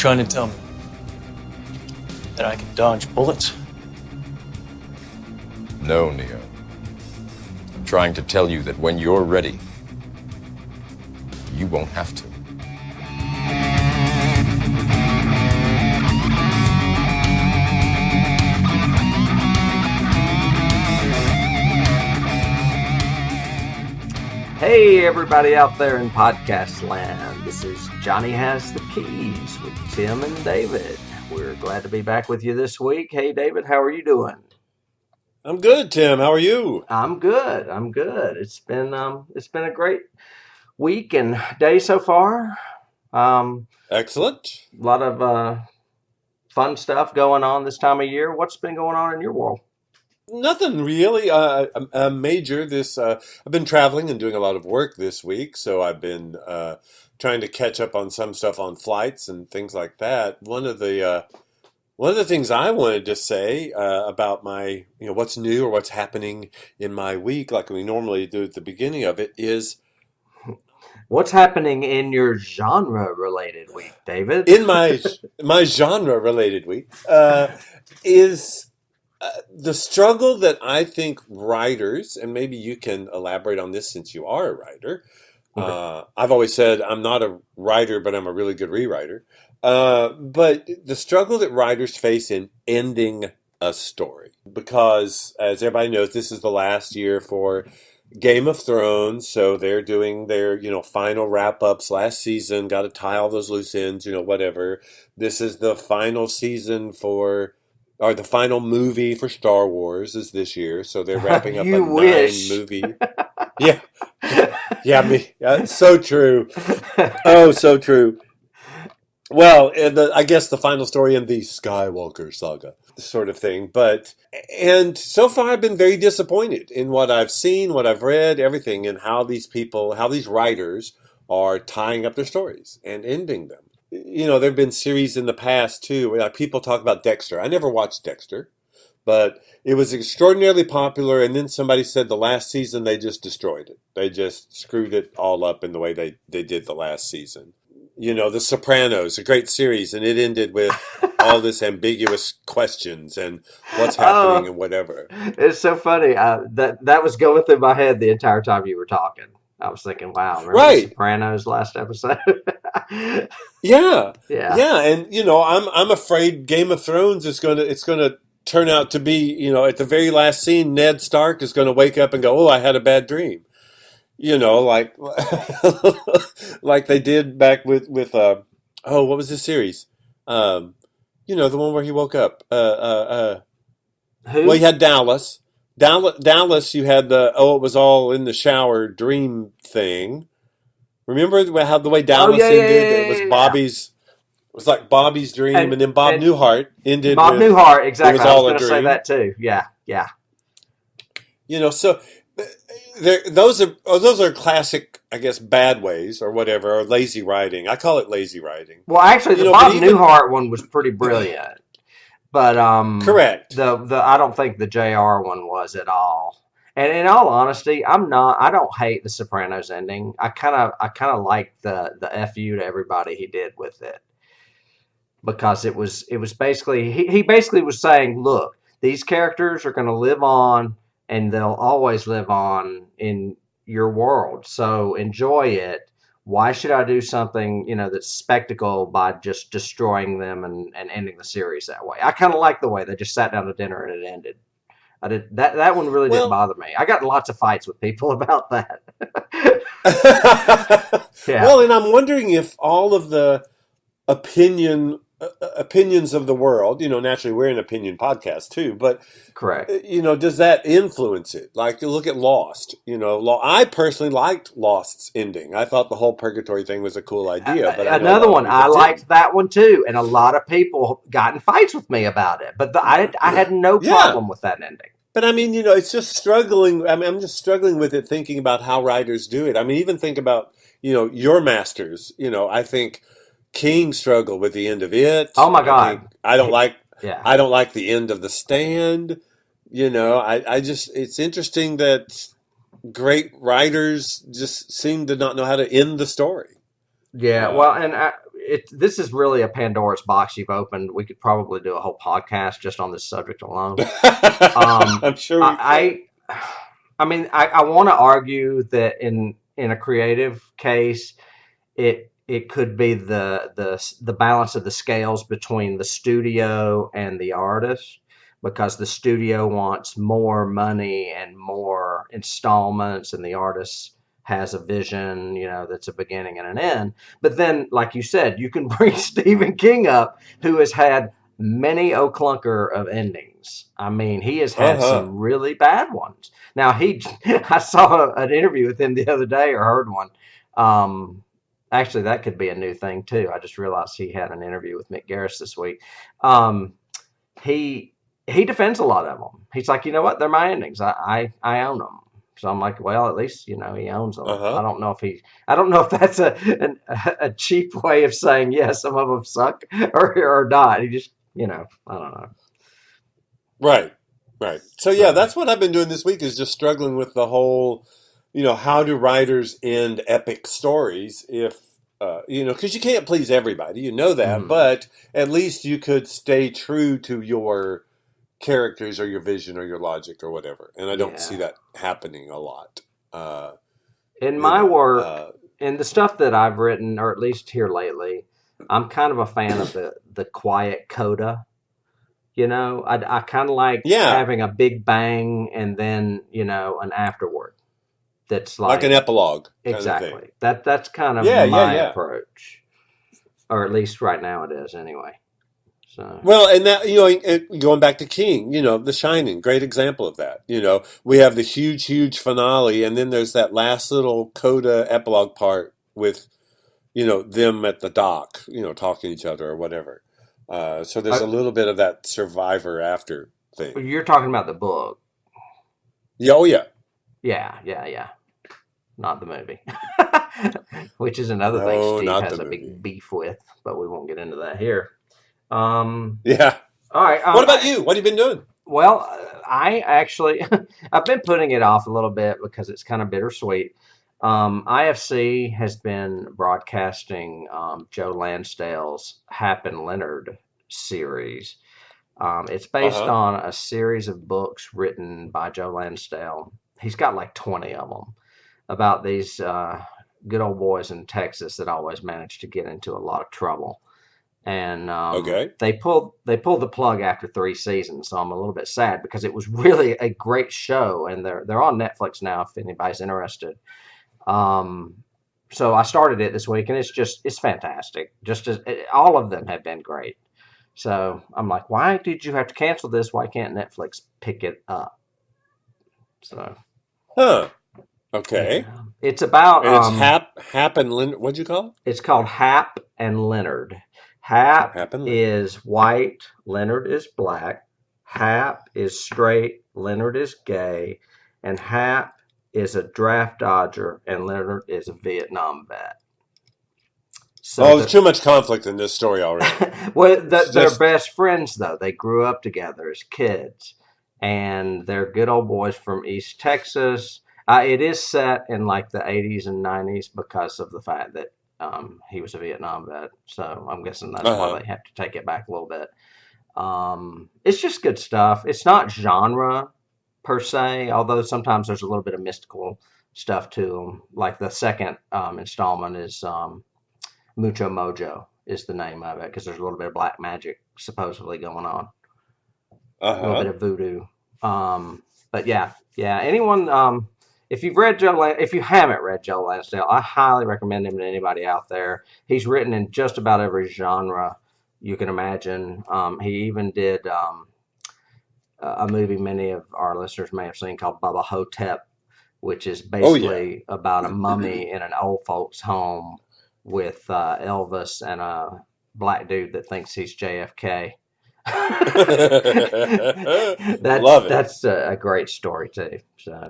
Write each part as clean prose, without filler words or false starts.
trying to tell me that I can dodge bullets? No, Neo. I'm trying to tell you that when you're ready, you won't have to. Hey, everybody out there in podcast land. This is Johnny Has the Keys with Tim and David. We're glad to be back with you this week. Hey, David, how are you doing? I'm good, Tim. How are you? I'm good. It's been a great week and day so far. Excellent. A lot of fun stuff going on this time of year. What's been going on in your world? Nothing really major. I've been traveling and doing a lot of work this week, so I've been trying to catch up on some stuff on flights and things like that. One of the things I wanted to say about my, what's new or what's happening in my week, like we normally do at the beginning of it, is what's happening in your genre-related week, David? In my genre-related week is the struggle that I think writers, and maybe you can elaborate on this since you are a writer. Okay. I've always said I'm not a writer, but I'm a really good rewriter. But the struggle that writers face in ending a story, because as everybody knows, this is the last year for Game of Thrones, so they're doing their, final wrap-ups last season, got to tie all those loose ends, whatever. This is the final season or the final movie for Star Wars is this year, so they're wrapping up a 9-movie. Yeah. Yeah, so true. Oh, so true. Well, I guess the final story in the Skywalker saga sort of thing. And so far I've been very disappointed in what I've seen, what I've read, everything, and how these writers are tying up their stories and ending them. There have been series in the past, too, where people talk about Dexter. I never watched Dexter, but it was extraordinarily popular, and then somebody said the last season they just destroyed it. They just screwed it all up in the way they did the last season. The Sopranos, a great series, and it ended with all this ambiguous questions and what's happening and whatever. It's so funny. That was going through my head the entire time you were talking. I was thinking, wow, remember the Sopranos last episode? Yeah. And I'm afraid Game of Thrones is gonna turn out to be, at the very last scene, Ned Stark is gonna wake up and go, "Oh, I had a bad dream." Like like they did back with what was this series? The one where he woke up. Who? Well, you had Dallas. Dallas, you had it was all in the shower dream thing. Remember how the way Dallas ended? It was Bobby's. It was like Bobby's dream, and then Bob Newhart ended. Bob Newhart, exactly. It was all a dream. Say that too. Yeah. So those are classic, I guess, bad ways or whatever, or lazy writing. I call it lazy writing. Well, actually, the Bob Newhart one was pretty brilliant. But correct. The I don't think the JR one was at all. And in all honesty, I don't hate the Sopranos ending. I kind of like the FU to everybody he did with it. Because it was basically he basically was saying, look, these characters are going to live on and they'll always live on in your world. So enjoy it. Why should I do something, that's spectacle by just destroying them and ending the series that way? I kind of like the way they just sat down to dinner and it ended. I did that one really didn't bother me. I got in lots of fights with people about that. Yeah. Well, and I'm wondering if all of the opinions of the world, naturally we're an opinion podcast too, but correct. Does that influence it? Like, you look at Lost, I personally liked Lost's ending. I thought the whole purgatory thing was a cool idea, but another one, I liked that one too. And a lot of people got in fights with me about it, but I had no problem with that ending. But I mean, it's just struggling. I mean, I'm just struggling with it, thinking about how writers do it. I mean, even think about, your masters, I think King struggled with the end of it. Oh my God! I don't like the end of The Stand. It's interesting that great writers just seem to not know how to end the story. Yeah, well, and this is really a Pandora's box you've opened. We could probably do a whole podcast just on this subject alone. I'm sure we can. I want to argue that in a creative case, it could be the balance of the scales between the studio and the artist, because the studio wants more money and more installments, and the artist has a vision, that's a beginning and an end. But then, like you said, you can bring Stephen King up, who has had many o'clunker of endings. I mean, he has had some really bad ones. Now, I saw an interview with him the other day, or heard one. Actually, that could be a new thing too. I just realized he had an interview with Mick Garris this week. He defends a lot of them. He's like, you know what? They're my endings. I own them. So I'm like, well, at least he owns them. I don't know if that's a cheap way of saying some of them suck or not. He just I don't know. Right. So that's what I've been doing this week, is just struggling with the whole, how do writers end epic stories if because you can't please everybody, that, but at least you could stay true to your characters or your vision or your logic or whatever. And I don't see that happening a lot. In my work, in the stuff that I've written, or at least here lately, I'm kind of a fan of the quiet coda. I kind of like having a big bang and then, an afterward. That's like an epilogue. Exactly. That's kind of my approach. Or at least right now it is anyway. So. Well, and that, going back to King, The Shining, great example of that. We have the huge finale, and then there's that last little coda epilogue part with, them at the dock, talking to each other or whatever. So there's a little bit of that survivor after thing. You're talking about the book. Yeah, oh yeah. Yeah. Not the movie. Which is another thing Steve has a big beef with, but we won't get into that here. Yeah. All right. What about you? What have you been doing? Well, I actually, I've been putting it off a little bit because it's kind of bittersweet. IFC has been broadcasting Joe Lansdale's Hap and Leonard series. It's based on a series of books written by Joe Lansdale. He's got like 20 of them about these good old boys in Texas that always manage to get into a lot of trouble. And they pulled the plug after 3 seasons, so I'm a little bit sad because it was really a great show, and they're on Netflix now if anybody's interested. So I started it this week, and it's fantastic. All of them have been great. So I'm like, why did you have to cancel this? Why can't Netflix pick it up? So, okay. It's about and it's Hap and Leonard. What'd you call it? It's called Hap and Leonard. Hap is white, Leonard is black. Hap is straight, Leonard is gay, and Hap is a draft dodger, and Leonard is a Vietnam vet. So there's too much conflict in this story already. Well, they're best friends, though. They grew up together as kids, and they're good old boys from East Texas. It is set in like the 80s and 90s because of the fact that he was a Vietnam vet. So I'm guessing that's why they have to take it back a little bit. It's just good stuff. It's not genre per se, although sometimes there's a little bit of mystical stuff to them. Like the second installment is Mucho Mojo is the name of it, because there's a little bit of black magic supposedly going on. A little bit of voodoo. But yeah. Anyone, if you haven't read Joe Lansdale, I highly recommend him to anybody out there. He's written in just about every genre you can imagine. He even did a movie many of our listeners may have seen called Bubba Hotep, which is basically about a mummy in an old folks' home with Elvis and a black dude that thinks he's JFK. Love it. That's a great story too. So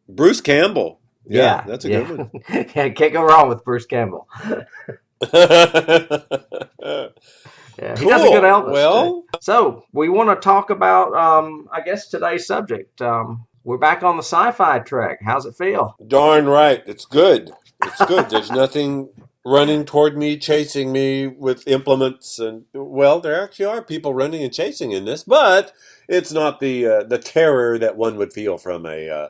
Bruce Campbell. Yeah, that's a good one. Yeah, can't go wrong with Bruce Campbell. Yeah, he does a good Elvis. Well, so we want to talk about, I guess, today's subject. We're back on the sci-fi track. How's it feel? Darn right. It's good. It's good. There's nothing running toward me, chasing me with implements, and well, there actually are people running and chasing in this, but it's not the terror that one would feel from a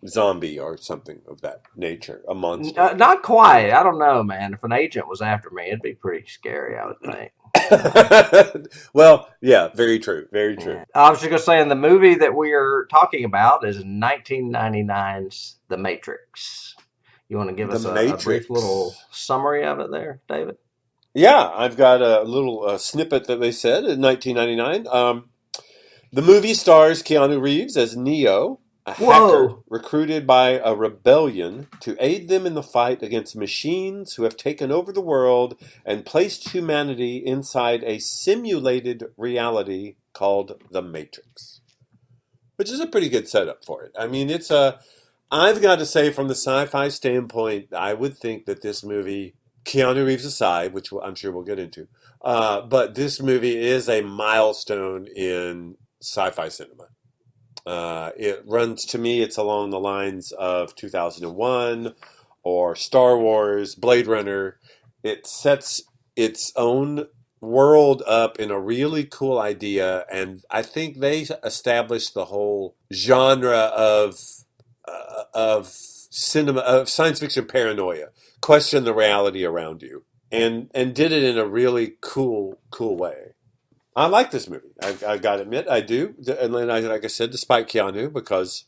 zombie or something of that nature, a monster. Not quite. I don't know, man. If an agent was after me, it'd be pretty scary, I would think. Well, yeah, very true, very true. Yeah. I was just going to say, and the movie that we are talking about is 1999's The Matrix. You want to give us a brief little summary of it there, David? Yeah, I've got a little snippet that they said in 1999. The movie stars Keanu Reeves as Neo, a hacker recruited by a rebellion to aid them in the fight against machines who have taken over the world and placed humanity inside a simulated reality called the Matrix. Which is a pretty good setup for it. I mean, I've got to say, from the sci-fi standpoint, I would think that this movie, Keanu Reeves aside, which I'm sure we'll get into, but this movie is a milestone in sci-fi cinema. It runs, to me, it's along the lines of 2001 or Star Wars, Blade Runner. It sets its own world up in a really cool idea, and I think they established the whole genre of cinema, of science fiction paranoia, question the reality around you, and did it in a really cool way. I like this movie. I got to admit, I do. And then, like I said, despite Keanu, because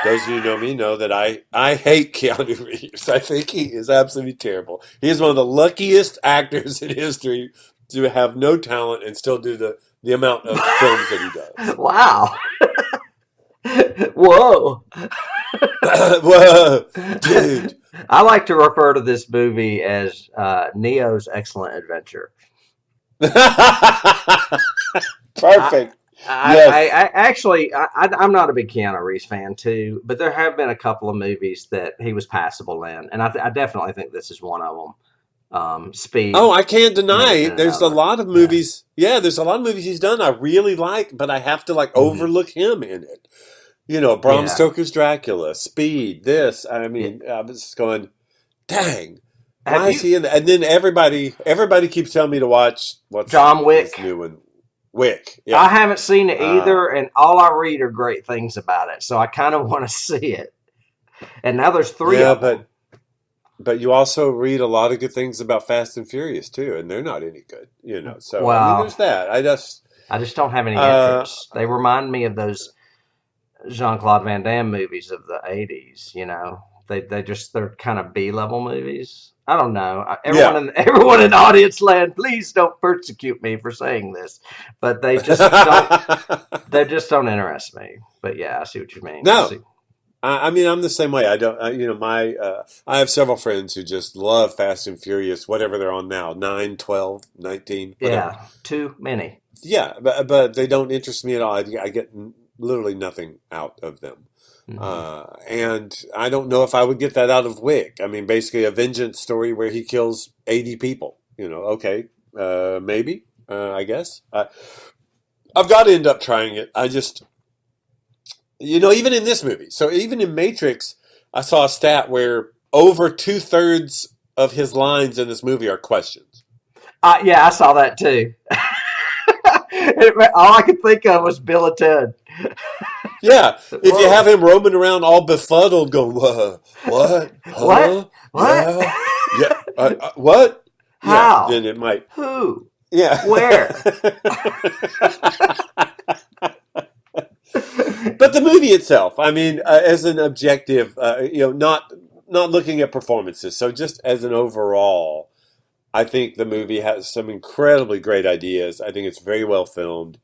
those of you who know me know that I hate Keanu Reeves. I think he is absolutely terrible. He is one of the luckiest actors in history to have no talent and still do the amount of films that he does. Wow. Whoa. Whoa, dude. I like to refer to this movie as Neo's Excellent Adventure. Perfect. I'm not a big Keanu Reeves fan too, but there have been a couple of movies that he was passable in, and I definitely think this is one of them. Speed. Oh, I can't deny. There's a lot of movies. Yeah, there's a lot of movies he's done I really like, but I have to overlook him in it. You know, Bram Stoker's Dracula, Speed, this. I mean, I was just going, dang. Why is he in that? And then everybody keeps telling me to watch John Wick. This new one. Wick. Yeah. I haven't seen it either, and all I read are great things about it, so I kind of want to see it. And now there's 3 of them. But you also read a lot of good things about Fast and Furious too, and they're not any good, you know. So I mean, there's that. I just don't have any interest. They remind me of those Jean-Claude Van Damme movies of the 80s, you know. They're kind of B-level movies. I don't know. Everyone in audience land, please don't persecute me for saying this, but they just don't. They just don't interest me. But yeah, I see what you mean. No, I mean I'm the same way. I don't. I have several friends who just love Fast and Furious, whatever they're on now, 9, 12, 19. Whatever. Yeah, too many. Yeah, but they don't interest me at all. I get literally nothing out of them. Mm-hmm. And I don't know if I would get that out of Wick. I mean, basically a vengeance story where he kills 80 people. You know, okay, maybe, I guess. I've got to end up trying it. I just, even in this movie. So even in Matrix, I saw a stat where over 2/3 of his lines in this movie are questions. Yeah, I saw that too. All I could think of was Bill and Ted. Yeah, if you have him roaming around all befuddled, going, what? Huh? What? Yeah. What? How? Yeah, then it might. Who? Yeah. Where? But the movie itself, I mean, as an objective, not looking at performances, so just as an overall, I think the movie has some incredibly great ideas. I think it's very well filmed.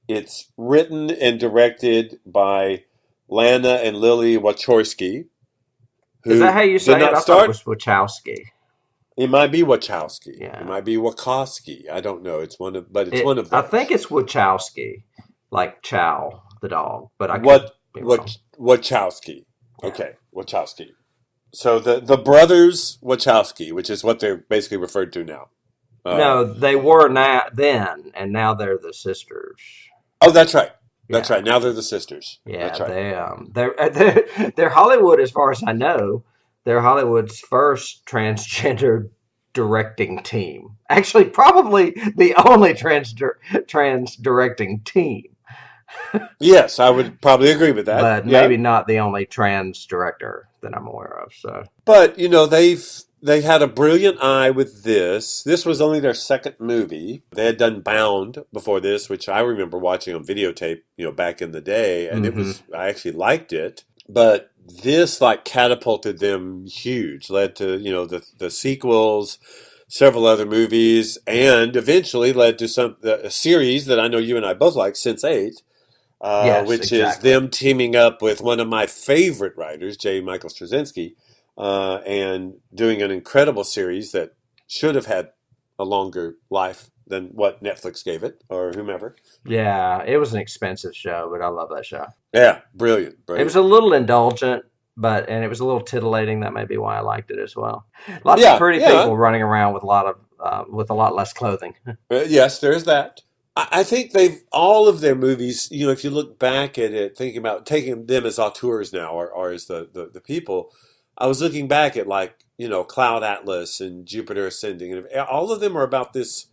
It's written and directed by Lana and Lily Wachowski. Is that how you say it? I thought it was Wachowski. It might be Wachowski. Yeah. It might be Wachowski. I don't know. It's one of those. I think it's Wachowski, like Chow the dog. But Wachowski? Yeah. Okay, Wachowski. So the brothers Wachowski, which is what they're basically referred to now. No, they were not then, and now they're the sisters. Oh, that's right. That's right. Now they're the sisters. Yeah, that's right. they're Hollywood, as far as I know. They're Hollywood's first transgender directing team. Actually, probably the only trans directing team, Yes, I would probably agree with that. but Yeah. maybe not the only trans director that I'm aware of. So But they had a brilliant eye with this. This was only their second movie. They had done Bound before this, which I remember watching on videotape, back in the day, and I actually liked it. But this like catapulted them huge, led to, the sequels, several other movies, and eventually led to a series that I know you and I both like, Sense8, yes, which is exactly. them teaming up with one of my favorite writers, J. Michael Straczynski, and doing an incredible series that should have had a longer life than what Netflix gave it or whomever. Yeah, it was an expensive show, but I love that show. Yeah, brilliant, It was brilliant. a little indulgent, and it was a little tittillating. That may be why I liked it as well. Lots of Yeah, pretty yeah. people running around with with a lot less clothing. Yes, there's that. I think all of their movies, if you look back at it, thinking about taking them as auteurs now or as the people, I was looking back at Cloud Atlas and Jupiter Ascending, and all of them are about this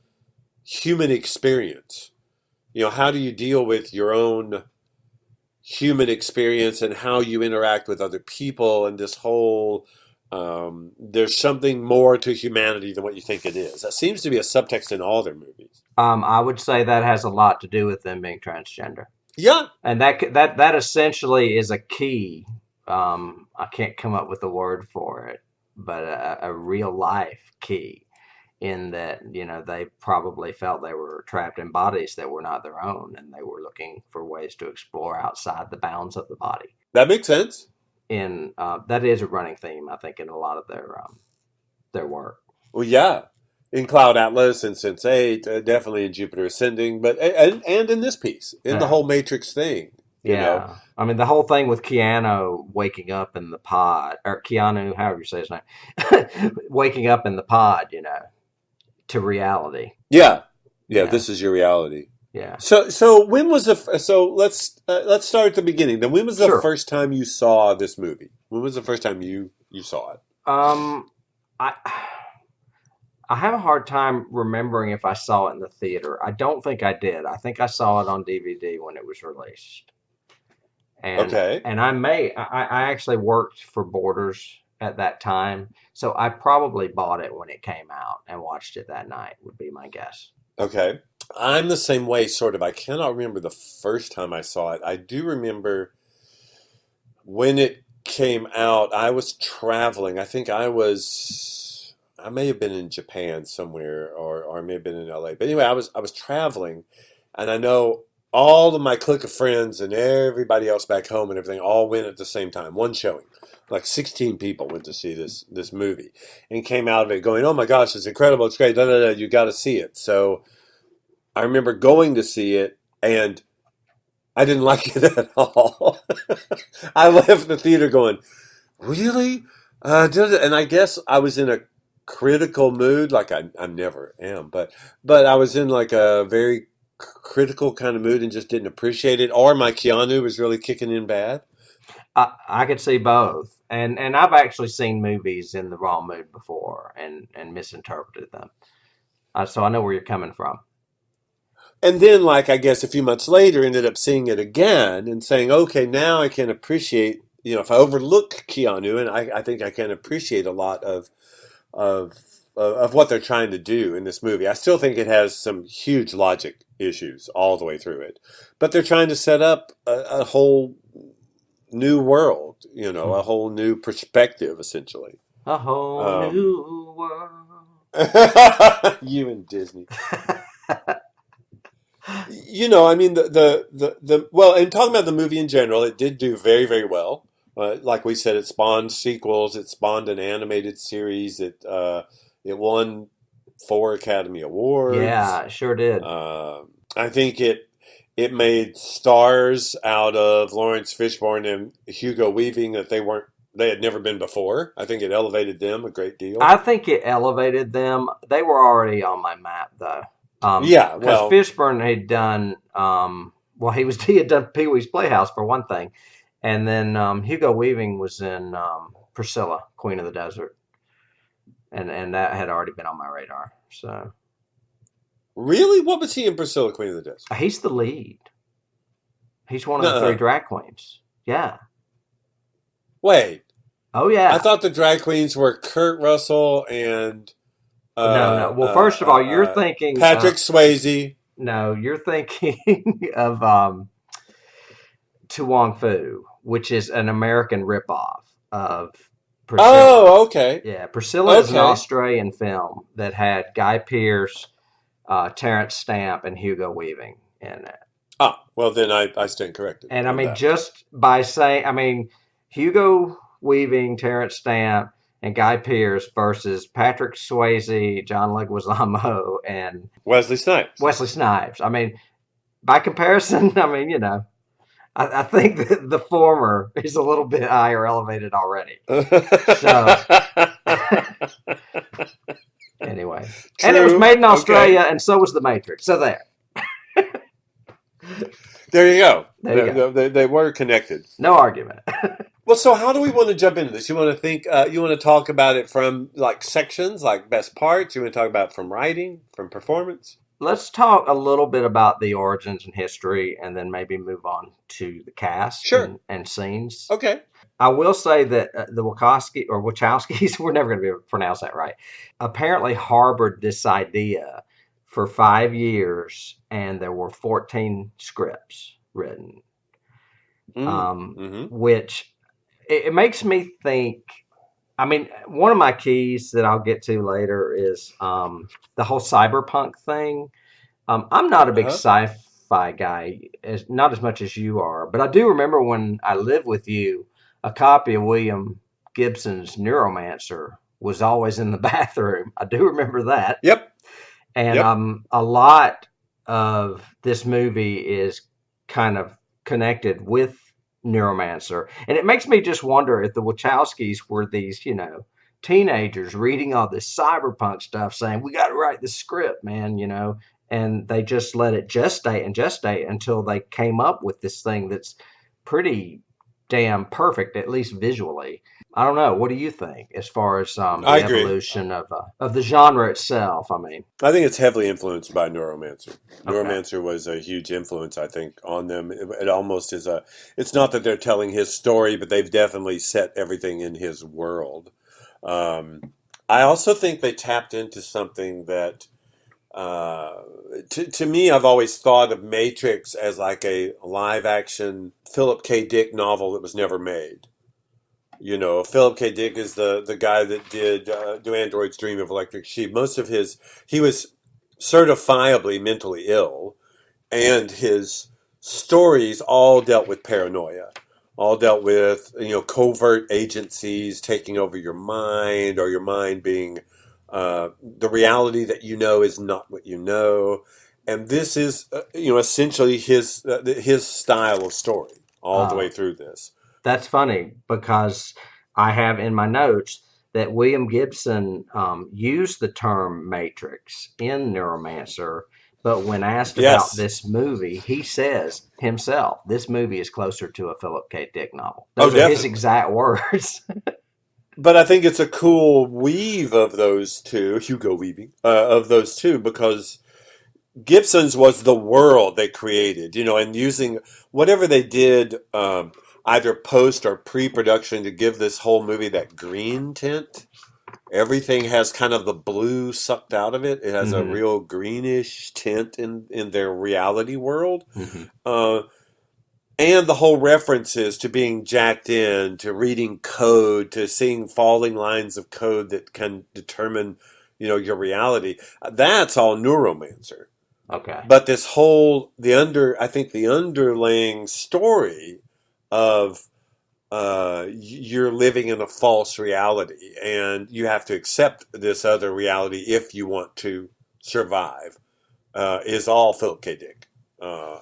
human experience. How do you deal with your own human experience and how you interact with other people and this whole there's something more to humanity than what you think it is. That seems to be a subtext in all their movies. I would say that has a lot to do with them being transgender, Yeah, and that essentially is a key. I can't come up with a word for it, but a real life key in that they probably felt they were trapped in bodies that were not their own, and they were looking for ways to explore outside the bounds of the body. that makes sense. And that is a running theme, I think, in a lot of their work. Well, yeah, in Cloud Atlas and Sense8, definitely in Jupiter Ascending, but and in this piece, in the Yeah, whole Matrix thing, you know. yeah. I mean, the whole thing with Keanu waking up in the pod, or Keanu, however you say his name, waking up in the pod, to reality. Yeah, yeah. Yeah, This is your reality. yeah. So when was so let's start at the beginning. Then when was the Sure. first time you saw this movie? When was the first time you saw it? Um, I I have a hard time remembering if I saw it in the theater. I don't think I did. I think I saw it on DVD when it was released. And Okay. I actually worked for Borders at that time, so I probably bought it when it came out and watched it that night, would be my guess. Okay. I'm the same way, sort of. I cannot remember the first time I saw it. I do remember when it came out, I was traveling. I may have been in Japan somewhere, or I may have been in LA. But anyway, I was traveling, and I know all of my clique of friends and everybody else back home and everything all went at the same time, one showing. Like 16 people went to see this movie and came out of it going, "Oh my gosh, it's incredible! It's great! Da, da, da, you got to see it." So I remember going to see it, and I didn't like it at all. I left the theater going, really? And I guess I was in a critical mood, like I never am, but I was in like a very critical kind of mood and just didn't appreciate it. Or my Keanu was really kicking in bad. I could see both, and I've actually seen movies in the wrong mood before and misinterpreted them. So I know where you're coming from. And then, like, I guess a few months later, ended up seeing it again and saying, okay, now I can appreciate, if I overlook Keanu, and I think I can appreciate a lot of of what they're trying to do in this movie. I still think it has some huge logic issues all the way through it, but they're trying to set up a whole new world, a whole new perspective, essentially. A whole Um, new world. you and Disney. I mean, well, and talking about the movie in general, it did do very, very well. Like we said, it spawned sequels. It spawned an animated series. It won 4 Academy Awards. Yeah, it sure did. I think it made stars out of Lawrence Fishburne and Hugo Weaving that they had never been before. I think it elevated them a great deal. I think it elevated them. They were already on my map though. Yeah, Because well, Fishburne had done well, he had done Pee Wee's Playhouse for one thing, and then Hugo Weaving was in Priscilla, Queen of the Desert, and that had already been on my radar. So Really? What was he in Priscilla, Queen of the Desert? he's the lead. He's one of the three Nuh-uh. drag queens. Yeah. Wait. Oh yeah. I thought the drag queens were Kurt Russell and No. Well, first of all, you're thinking Patrick Swayze. No, you're thinking of To Wong Fu, which is an American ripoff of Priscilla. Oh, okay. Yeah, Priscilla is an Okay. Australian film that had Guy Pearce, Terrence Stamp, and Hugo Weaving in it. Ah, well then I stand corrected. And I on mean, that. just by saying, Hugo Weaving, Terrence Stamp, and Guy Pearce versus Patrick Swayze, John Leguizamo, and Wesley Snipes. Wesley Snipes. I mean, by comparison, I think that the former is a little bit higher elevated already. Anyway. True. And it was made in Australia, Okay. and so was The Matrix. So there. There you go. There you go. They were connected. No argument. Well, so how do we want to jump into this? You want to think? You want to talk about it from like sections, like best parts? You want to talk about it from writing, from performance? Let's talk a little bit about the origins and history, and then maybe move on to the cast Sure. and scenes. Okay. I will say that the Wachowskis, we're never going to be able to pronounce that right, apparently harbored this idea for 5 years, and there were 14 scripts written, which it makes me think. I mean, one of my keys that I'll get to later is the whole cyberpunk thing. I'm not a big sci-fi guy, not as much as you are, but I do remember when I lived with you, a copy of William Gibson's Neuromancer was always in the bathroom. I do remember that. Yep. And a lot of this movie is kind of connected with Neuromancer. And it makes me just wonder if the Wachowskis were these, teenagers reading all this cyberpunk stuff saying, we got to write the script, man, and they just let it gestate until they came up with this thing that's pretty damn perfect, at least visually. I don't know. What do you think as far as the agree. evolution of the genre itself? I mean, I think it's heavily influenced by Neuromancer. Okay. Neuromancer was a huge influence, I think, on them. It almost is it's not that they're telling his story, but they've definitely set everything in his world. I also think they tapped into something that, to me, I've always thought of Matrix as like a live action Philip K. Dick novel that was never made. Philip K. Dick is the guy that did Do Androids Dream of Electric Sheep. He was certifiably mentally ill, and his stories all dealt with paranoia, all dealt with, covert agencies taking over your mind, or your mind being the reality that is not what you know. And this is, essentially his style of story all the way through this. That's funny because I have in my notes that William Gibson used the term Matrix in Neuromancer, but when asked about this movie, he says himself, this movie is closer to a Philip K. Dick novel. Those are his exact words. But I think it's a cool weave of those two, Hugo weaving, of those two, because Gibson's was the world they created, and using whatever they did, either post or pre-production, to give this whole movie that green tint. Everything has kind of the blue sucked out of it. It has a real greenish tint in their reality world. And the whole references to being jacked in, to reading code, to seeing falling lines of code that can determine, your reality. That's all Neuromancer. Okay. But this whole, I think the underlying story of you're living in a false reality, and you have to accept this other reality if you want to survive, is all Philip K. Dick.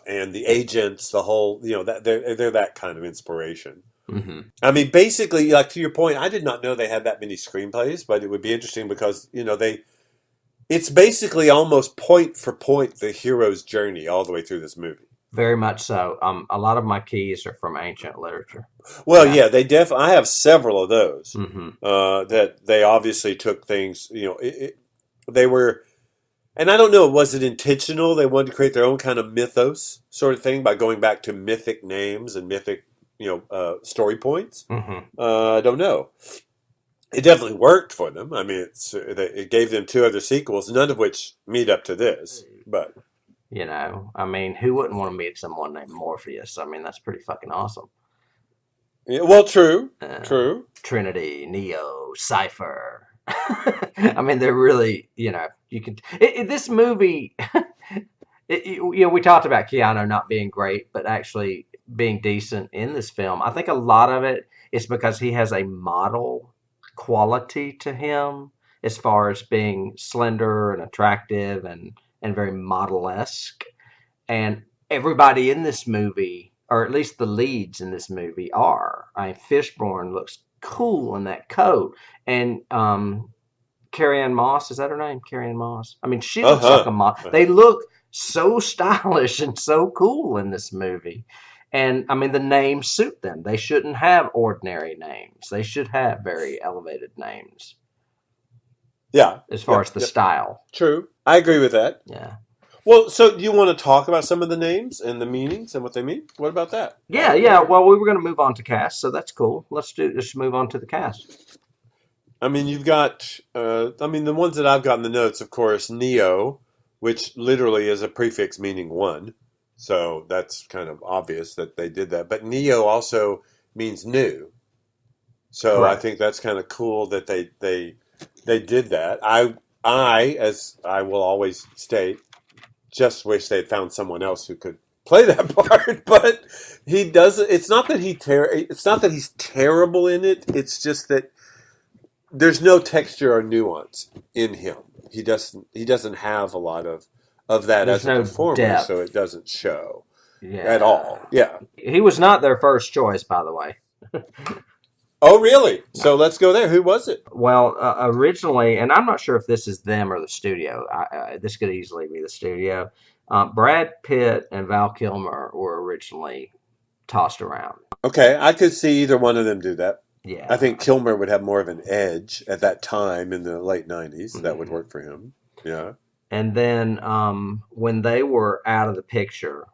And the agents, the whole, that they're that kind of inspiration. I mean, basically, like to your point, I did not know they had that many screenplays, but it would be interesting because, it's basically almost point for point the hero's journey all the way through this movie. Very much so. A lot of my keys are from ancient literature. Well, Yeah. yeah, I have several of those Hmm. that they obviously took things. They were, and I don't know, was it intentional? They wanted to create their own kind of mythos sort of thing by going back to mythic names and mythic, story points. Hmm. I don't know. It definitely worked for them. I mean, it gave them 2 other sequels, none of which meet up to this. But I mean, who wouldn't want to meet someone named Morpheus? I mean, that's pretty fucking awesome. yeah, well, true, Uh, true. Trinity, Neo, Cipher. I mean, they're really, you can. This movie, we talked about Keanu not being great, but actually being decent in this film. I think a lot of it is because he has a model quality to him as far as being slender and attractive and very model-esque. And everybody in this movie, or at least the leads in this movie, are. I mean, Fishburne looks cool in that coat, and Carrie Ann Moss, is that her name? Carrie Ann Moss. I mean, she looks like a model. They look so stylish and so cool in this movie. And I mean, the names suit them. They shouldn't have ordinary names. They should have very elevated names Yeah, as far yeah, as the yeah. style. True. I agree with that. Yeah. Well, so do you want to talk about some of the names and the meanings and what they mean? What about that? Yeah. Well, we were going to move on to cast, so that's cool. Let's move on to the cast. I mean, you've got, the ones that I've got in the notes, of course, Neo, which literally is a prefix meaning one. So that's kind of obvious that they did that. But Neo also means new. So I Correct. think that's kind of cool that they did that. As I will always state, just wish they'd found someone else who could play that part. But he doesn't. It's not that it's not that he's terrible in it. It's just that there's no texture or nuance in him. He doesn't have a lot of that There's as a no performer, depth. so it doesn't show Yeah. at all. Yeah. He was not their first choice, by the way. Oh, really? So let's go there. Who was it? Well, originally, and I'm not sure if this is them or the studio. This could easily be the studio. Brad Pitt and Val Kilmer were originally tossed around. Okay, I could see either one of them do that. Yeah. I think Kilmer would have more of an edge at that time in the late 90s. That would work for him. Yeah. And then when they were out of the picture,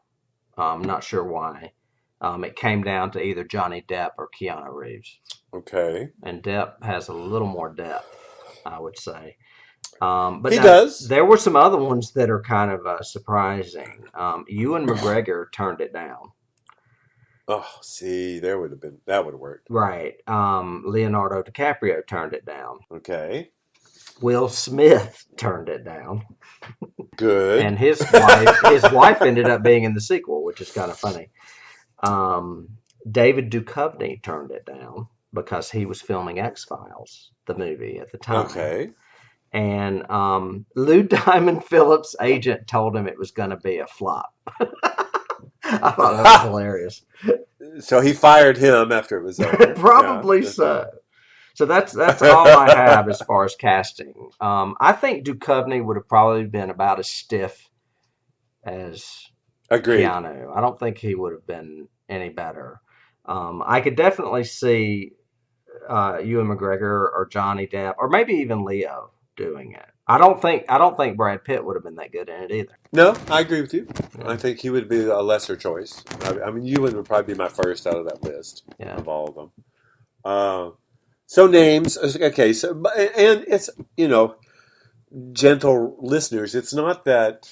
I'm not sure why, it came down to either Johnny Depp or Keanu Reeves. Okay. And Depp has a little more depth, I would say. But he does. There were some other ones that are kind of surprising. Ewan McGregor turned it down. Oh, see, that would have worked. Right. Leonardo DiCaprio turned it down. Okay. Will Smith turned it down. Good. And his wife ended up being in the sequel, which is kind of funny. David Duchovny turned it down because he was filming X-Files, the movie at the time. Okay. And Lou Diamond Phillips' agent told him it was going to be a flop. I thought that was hilarious. So he fired him after it was over. Probably so. So that's all I have as far as casting. I think Duchovny would have probably been about as stiff as Agreed. Keanu. I don't think he would have been any better. I could definitely see Ewan McGregor or Johnny Depp or maybe even Leo doing it. I don't think Brad Pitt would have been that good in it either. No, I agree with you. Yeah. I think he would be a lesser choice. I mean, Ewan would probably be my first out of that list of all of them. So names, okay. So and it's gentle listeners. It's not that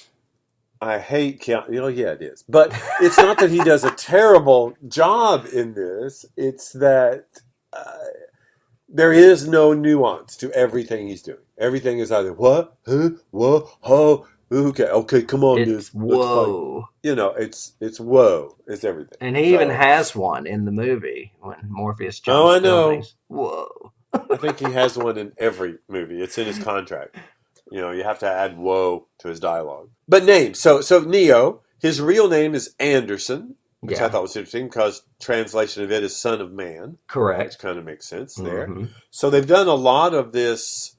I hate Keanu. Yeah, it is. But it's not that he does a terrible job in this. It's that there is no nuance to everything he's doing. Everything is either what, who, what, how. Okay, come on, it's dude. whoa. It's whoa. It's everything. And he even has one in the movie when Morpheus jumps. Oh, I know. Whoa. I think he has one in every movie. It's in his contract. You have to add whoa to his dialogue. But names. So Neo, his real name is Anderson, which I thought was interesting because translation of it is Son of Man. Correct. Which kind of makes sense there. Mm-hmm. So they've done a lot of this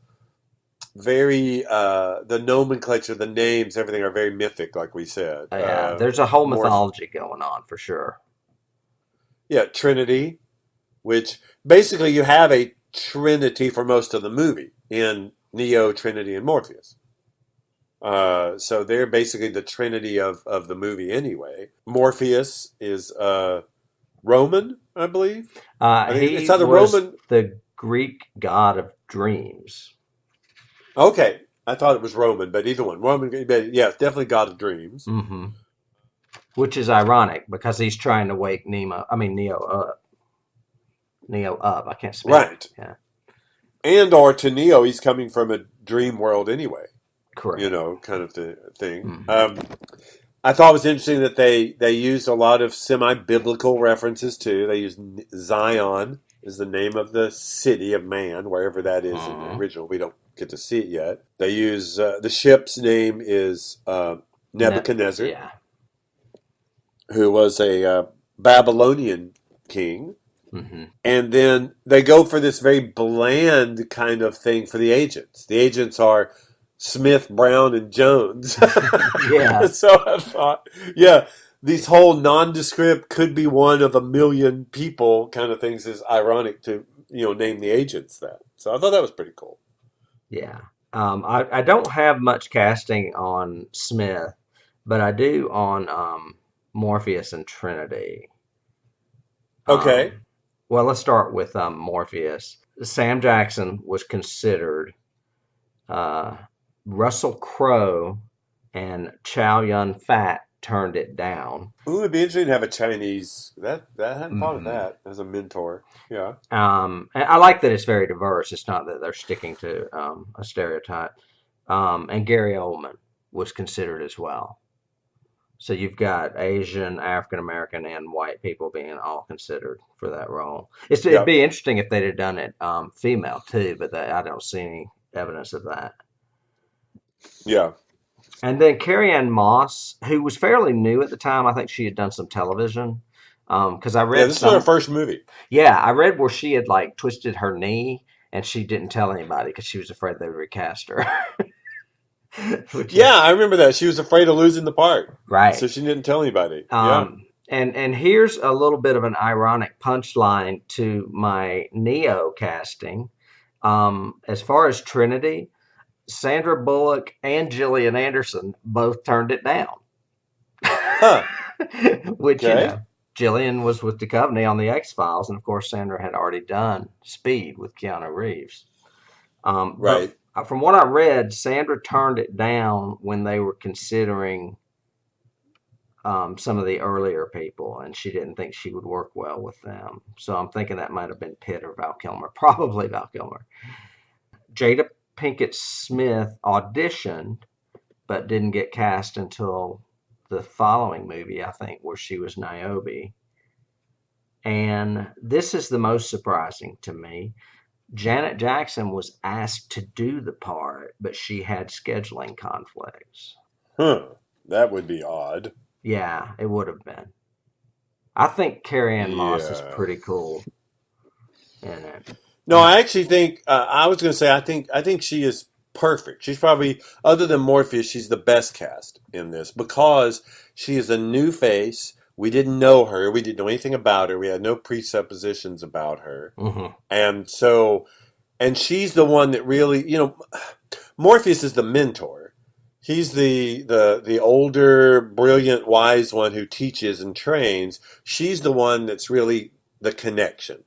very the nomenclature, the names, everything are very mythic, like we said. Yeah, there's a whole More, mythology going on for sure. yeah, Trinity, which basically you have a trinity for most of the movie in Neo, Trinity, and Morpheus. So they're basically the trinity of the movie anyway. Morpheus is Roman, I believe. I think it's He either was Roman. the Greek god of dreams. Okay, I thought it was Roman, but either one. Roman, but yeah, it's definitely God of Dreams. Hmm. Which is ironic because he's trying to wake Neo up. Neo up. I can't speak. Right. Yeah. And or to Neo, he's coming from a dream world anyway. Correct. Kind of the thing. Mhm. I thought it was interesting that they used a lot of semi-biblical references too. They used Zion is the name of the city of man, wherever that is in the original. We don't get to see it yet. They use the ship's name is Nebuchadnezzar, Yeah. who was a Babylonian king. Hmm. And then they go for this very bland kind of thing for the agents. The agents are Smith, Brown, and Jones. Yeah. So I thought, yeah, these whole nondescript could be one of a million people kind of things is ironic to, name the agents that. So I thought that was pretty cool. Yeah. I don't have much casting on Smith, but I do on Morpheus and Trinity. Okay. Well, let's start with Morpheus. Sam Jackson was considered. Russell Crowe and Chow Yun Fat turned it down. Ooh, it'd be interesting to have a Chinese. That I hadn't thought of Mhm. that as a mentor. Yeah. And I like that it's very diverse. It's not that they're sticking to a stereotype. And Gary Oldman was considered as well. So you've got Asian, African American, and white people being all considered for that role. It'd Yep. be interesting if they'd have done it female too, but I don't see any evidence of that. Yeah. And then Carrie Ann Moss, who was fairly new at the time, I think she had done some television. Because I Yeah, read this is her first movie. yeah, I read where she had like twisted her knee and she didn't tell anybody because she was afraid they would recast her. Yeah, I remember that. She was afraid of losing the part. Right. So she didn't tell anybody. Yeah. And here's a little bit of an ironic punchline to my Neo casting. As far as Trinity, Sandra Bullock and Gillian Anderson both turned it down. Huh. Which, Okay. Gillian was with Duchovny on The X-Files, and of course Sandra had already done Speed with Keanu Reeves. Right. But from what I read, Sandra turned it down when they were considering some of the earlier people, and she didn't think she would work well with them. So I'm thinking that might have been Pitt or Val Kilmer, probably Val Kilmer. Jada Pinkett Smith auditioned, but didn't get cast until the following movie, I think, where she was Niobe. And this is the most surprising to me. Janet Jackson was asked to do the part, but she had scheduling conflicts. Huh. That would be odd. Yeah, it would have been. I think Carrie Ann Moss is Yeah. pretty cool in it. No, I actually think I was going to say I think she is perfect. She's probably, other than Morpheus, she's the best cast in this because she is a new face. We didn't know her. We didn't know anything about her. We had no presuppositions about her. Mm-hmm. And she's the one that really, Morpheus is the mentor. He's the older, brilliant, wise one who teaches and trains. She's the one that's really the connection.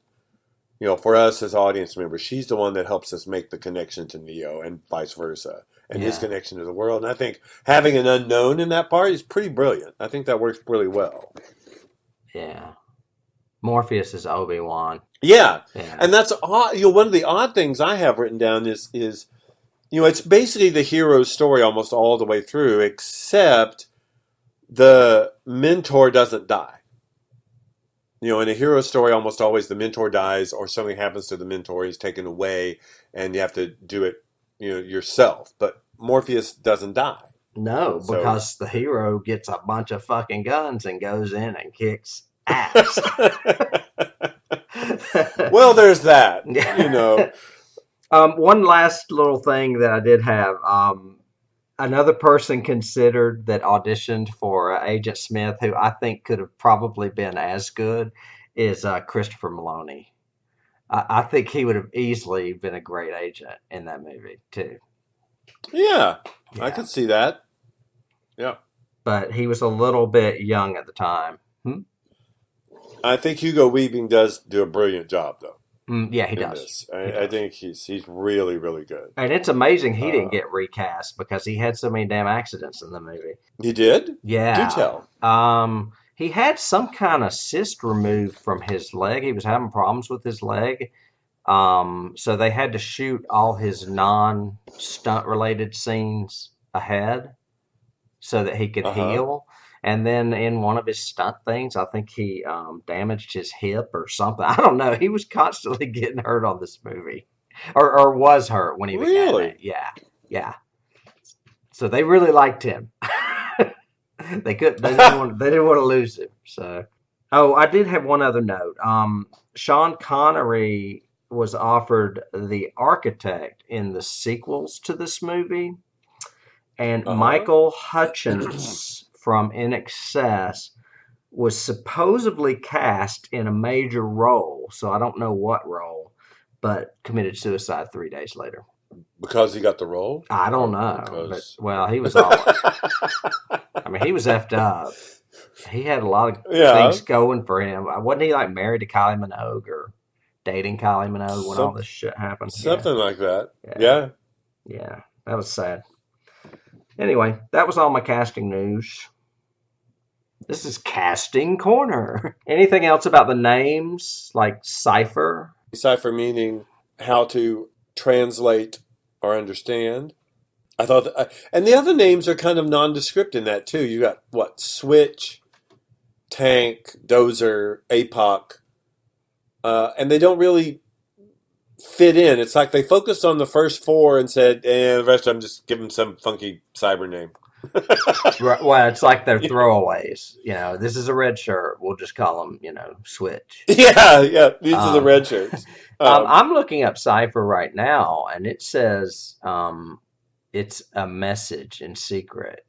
For us as audience members, she's the one that helps us make the connection to Neo and vice versa, and his connection to the world. And I think having an unknown in that part is pretty brilliant. I think that works really well. Yeah. Morpheus is Obi-Wan. Yeah. Yeah. And that's odd. One of the odd things I have written down is it's basically the hero's story almost all the way through, except the mentor doesn't die. In a hero story, almost always the mentor dies or something happens to the mentor, he's taken away, and you have to do it, yourself. But Morpheus doesn't die. No, So- because the hero gets a bunch of fucking guns and goes in and kicks ass. Well, there's that, One last little thing that I did have. Another person considered that auditioned for Agent Smith, who I think could have probably been as good, is Christopher Maloney. I think he would have easily been a great agent in that movie too. Yeah, I Yeah, could see that. Yeah. but he was a little bit young at the time. I think Hugo Weaving does do a brilliant job, though, Yeah, he in does. this. He I does. think he's really, really good. And it's amazing he didn't Uh, get recast because he had so many damn accidents in the movie. he did? Do Yeah. tell. He had some kind of cyst removed from his leg. He was having problems with his leg. So they had to shoot all his non-stunt related scenes ahead so that he could Uh huh. heal. And then in one of his stunt things, I think he damaged his hip or something. I don't know. He was constantly getting hurt on this movie, or was hurt when he began it. Really? Yeah, yeah. So they really liked him. They could. They didn't want. They didn't want to lose him. So, oh, I did have one other note. Sean Connery was offered the architect in the sequels to this movie, and Uh Michael huh. Hutchins from In Excess was supposedly cast in a major role. So I don't know what role, but committed suicide 3 days later. Because he got the role, I don't or know, but because? well, he was all. I mean, he was effed up. He had a lot of Yeah, things going for him. Wasn't he like married to Kylie Minogue or dating Kylie Minogue when all some this shit happened? Yeah, something like that. yeah, Yeah. yeah. That was sad. Anyway, that was all my casting news. This is Casting Corner. Anything else about the names, like Cipher? Decipher meaning how to translate or understand. I thought, and the other names are kind of nondescript in that too. You got what? Switch, Tank, Dozer, APOC, and they don't really fit in. It's like they focused on the first four and said, the rest of them just give them some funky cyber name. Right, well, it's like they're throwaways. This is a red shirt. We'll just call them, Switch. Yeah, yeah. These are the Um, red shirts. I'm looking up Cipher right now, and it says it's a message in secret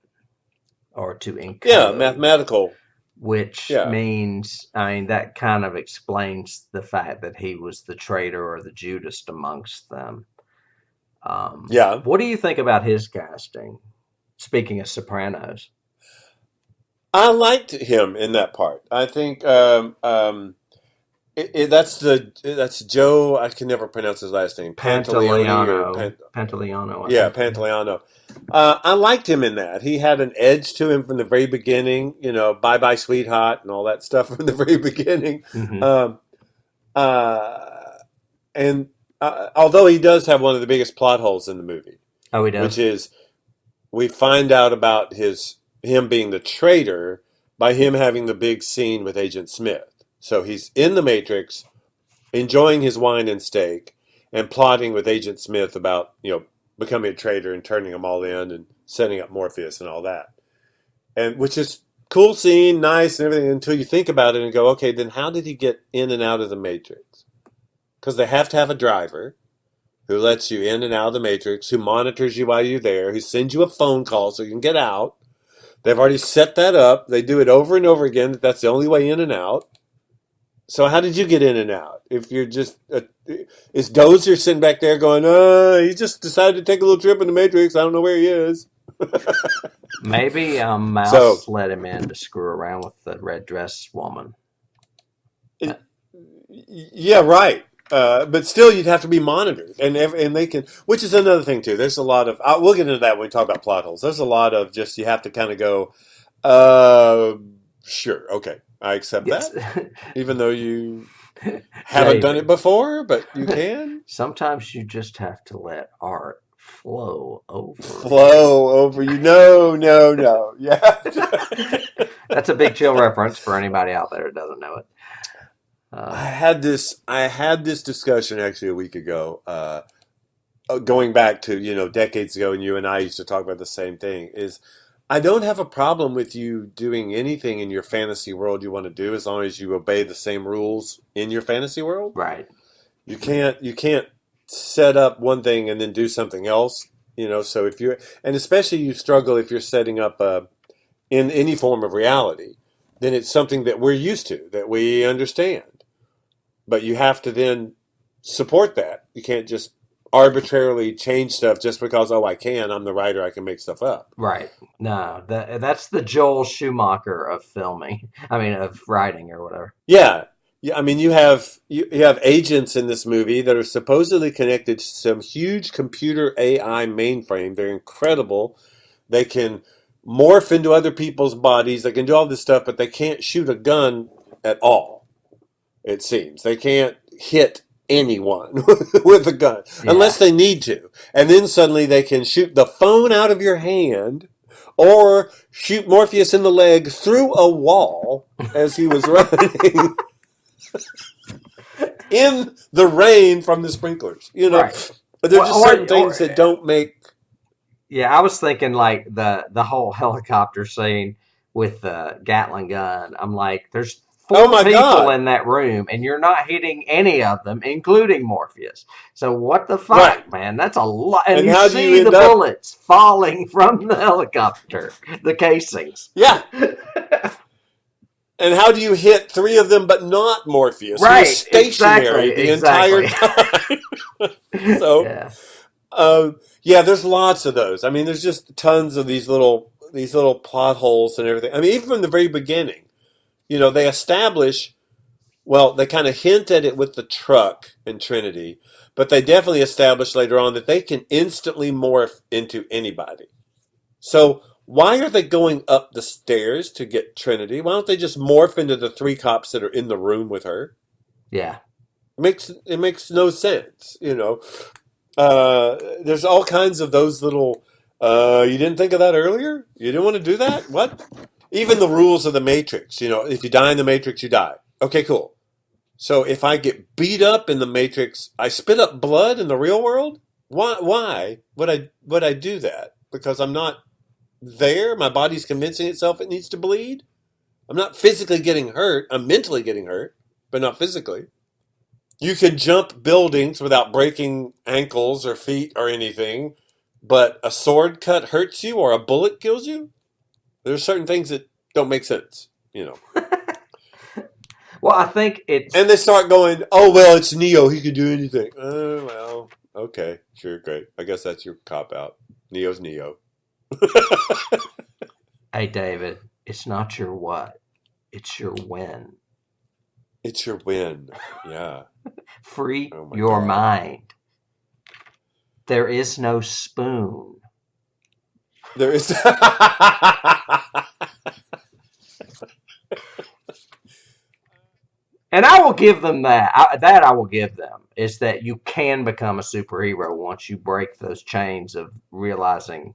or to Yeah, encode, mathematical. which Yeah, means, I mean, that kind of explains the fact that he was the traitor or the Judas amongst them. yeah. What do you think about his casting? Speaking of Sopranos, I liked him in that part. I think that's Joe. I can never pronounce his last name. Pantaleone or Pantaleano, I yeah, think. Yeah. Pantaleano. I liked him in that. He had an edge to him from the very beginning. Bye bye sweetheart and all that stuff from the very beginning. Hmm. Um, uh, and although he does have one of the biggest plot holes in the movie, Oh, he which does. is we find out about him being the traitor by him having the big scene with Agent Smith. So he's in the Matrix, enjoying his wine and steak, and plotting with Agent Smith about becoming a traitor and turning them all in and setting up Morpheus and all that. And which is cool scene, nice and everything until you think about it and go, okay, then how did he get in and out of the Matrix? Because they have to have a driver who lets you in and out of the Matrix, who monitors you while you're there, who sends you a phone call so you can get out. They've already set that up. They do it over and over again. That's the only way in and out. So how did you get in and out? If you're just is Dozer sitting back there going, he just decided to take a little trip in the Matrix. I don't know where he is. Maybe So Mouse let him in to screw around with the red dress woman. Uh, yeah, right. But still, you'd have to be monitored, and they can, which is another thing too. There's a lot of we'll get into that when we talk about plot holes. There's a lot of just you have to kind of go, uh, sure, okay, I accept yes, that, even though you haven't done it David. before, but you can Sometimes you just have to let art flow over you. flow over you. No, no, no. Yeah. That's a big chill reference for anybody out there who doesn't know it. I Uh, had this. I had this discussion actually a week ago. Going back to decades ago, and you and I used to talk about the same thing. Is I don't have a problem with you doing anything in your fantasy world you want to do as long as you obey the same rules in your fantasy world. right. You can't. You can't. set up one thing and then do something else. So if you're, and especially you struggle if you're setting up in any form of reality, then it's something that we're used to, that we understand. But you have to then support that. You can't just arbitrarily change stuff just because, I'm the writer, I can make stuff up. Right. No, that's the Joel Schumacher of filming. I mean, of writing or whatever. Yeah. I mean, you have agents in this movie that are supposedly connected to some huge computer AI mainframe. They're incredible. They can morph into other people's bodies. They can do all this stuff, but they can't shoot a gun at all, it seems. They can't hit anyone with a gun unless they need to. And then suddenly they can shoot the phone out of your hand or shoot Morpheus in the leg through a wall as he was running in the rain from the sprinklers. Right. But there's just certain things that don't make... Yeah, I was thinking like the whole helicopter scene with the Gatling gun. I'm like, there's four people in that room, and you're not hitting any of them, including Morpheus. So what the fuck, man? That's a lot. And you see the bullets falling from the helicopter, the casings. Yeah. And how do you hit three of them but not Morpheus? Right, who's stationary the entire time. So, there's lots of those. I mean, there's just tons of these little plot holes and everything. I mean, even from the very beginning, they establish, they kind of hint at it with the truck in Trinity, but they definitely establish later on that they can instantly morph into anybody. So why are they going up the stairs to get Trinity? Why don't they just morph into the three cops that are in the room with her? Yeah. It makes no sense, There's all kinds of those little, you didn't think of that earlier? You didn't want to do that? What? Even the rules of the Matrix, if you die in the Matrix, you die. Okay, cool. So if I get beat up in the Matrix, I spit up blood in the real world? Why would I do that? Because I'm not there? My body's convincing itself it needs to bleed? I'm not physically getting hurt. I'm mentally getting hurt, but not physically. You can jump buildings without breaking ankles or feet or anything, but a sword cut hurts you or a bullet kills you? There's certain things that don't make sense, Well, I think it's... And they start going, it's Neo. He can do anything. Okay. Sure, great. I guess that's your cop-out. Neo's Neo. Hey, David, it's not your what. It's your when. It's your win. Yeah. Free your mind. There is no spoon. There is. And I will give them that. I will give them. Is that you can become a superhero once you break those chains of realizing,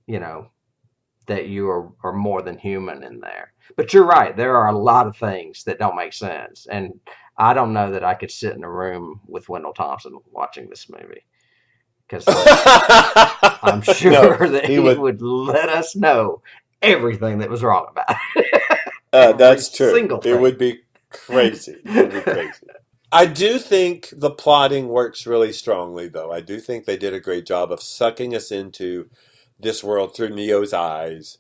that you are more than human in there. But you're right. There are a lot of things that don't make sense. And I don't know that I could sit in a room with Wendell Thompson watching this movie. Because I'm sure that he would let us know everything that was wrong about it. That's true. It would be crazy. I do think the plotting works really strongly, though. I do think they did a great job of sucking us into this world through Neo's eyes.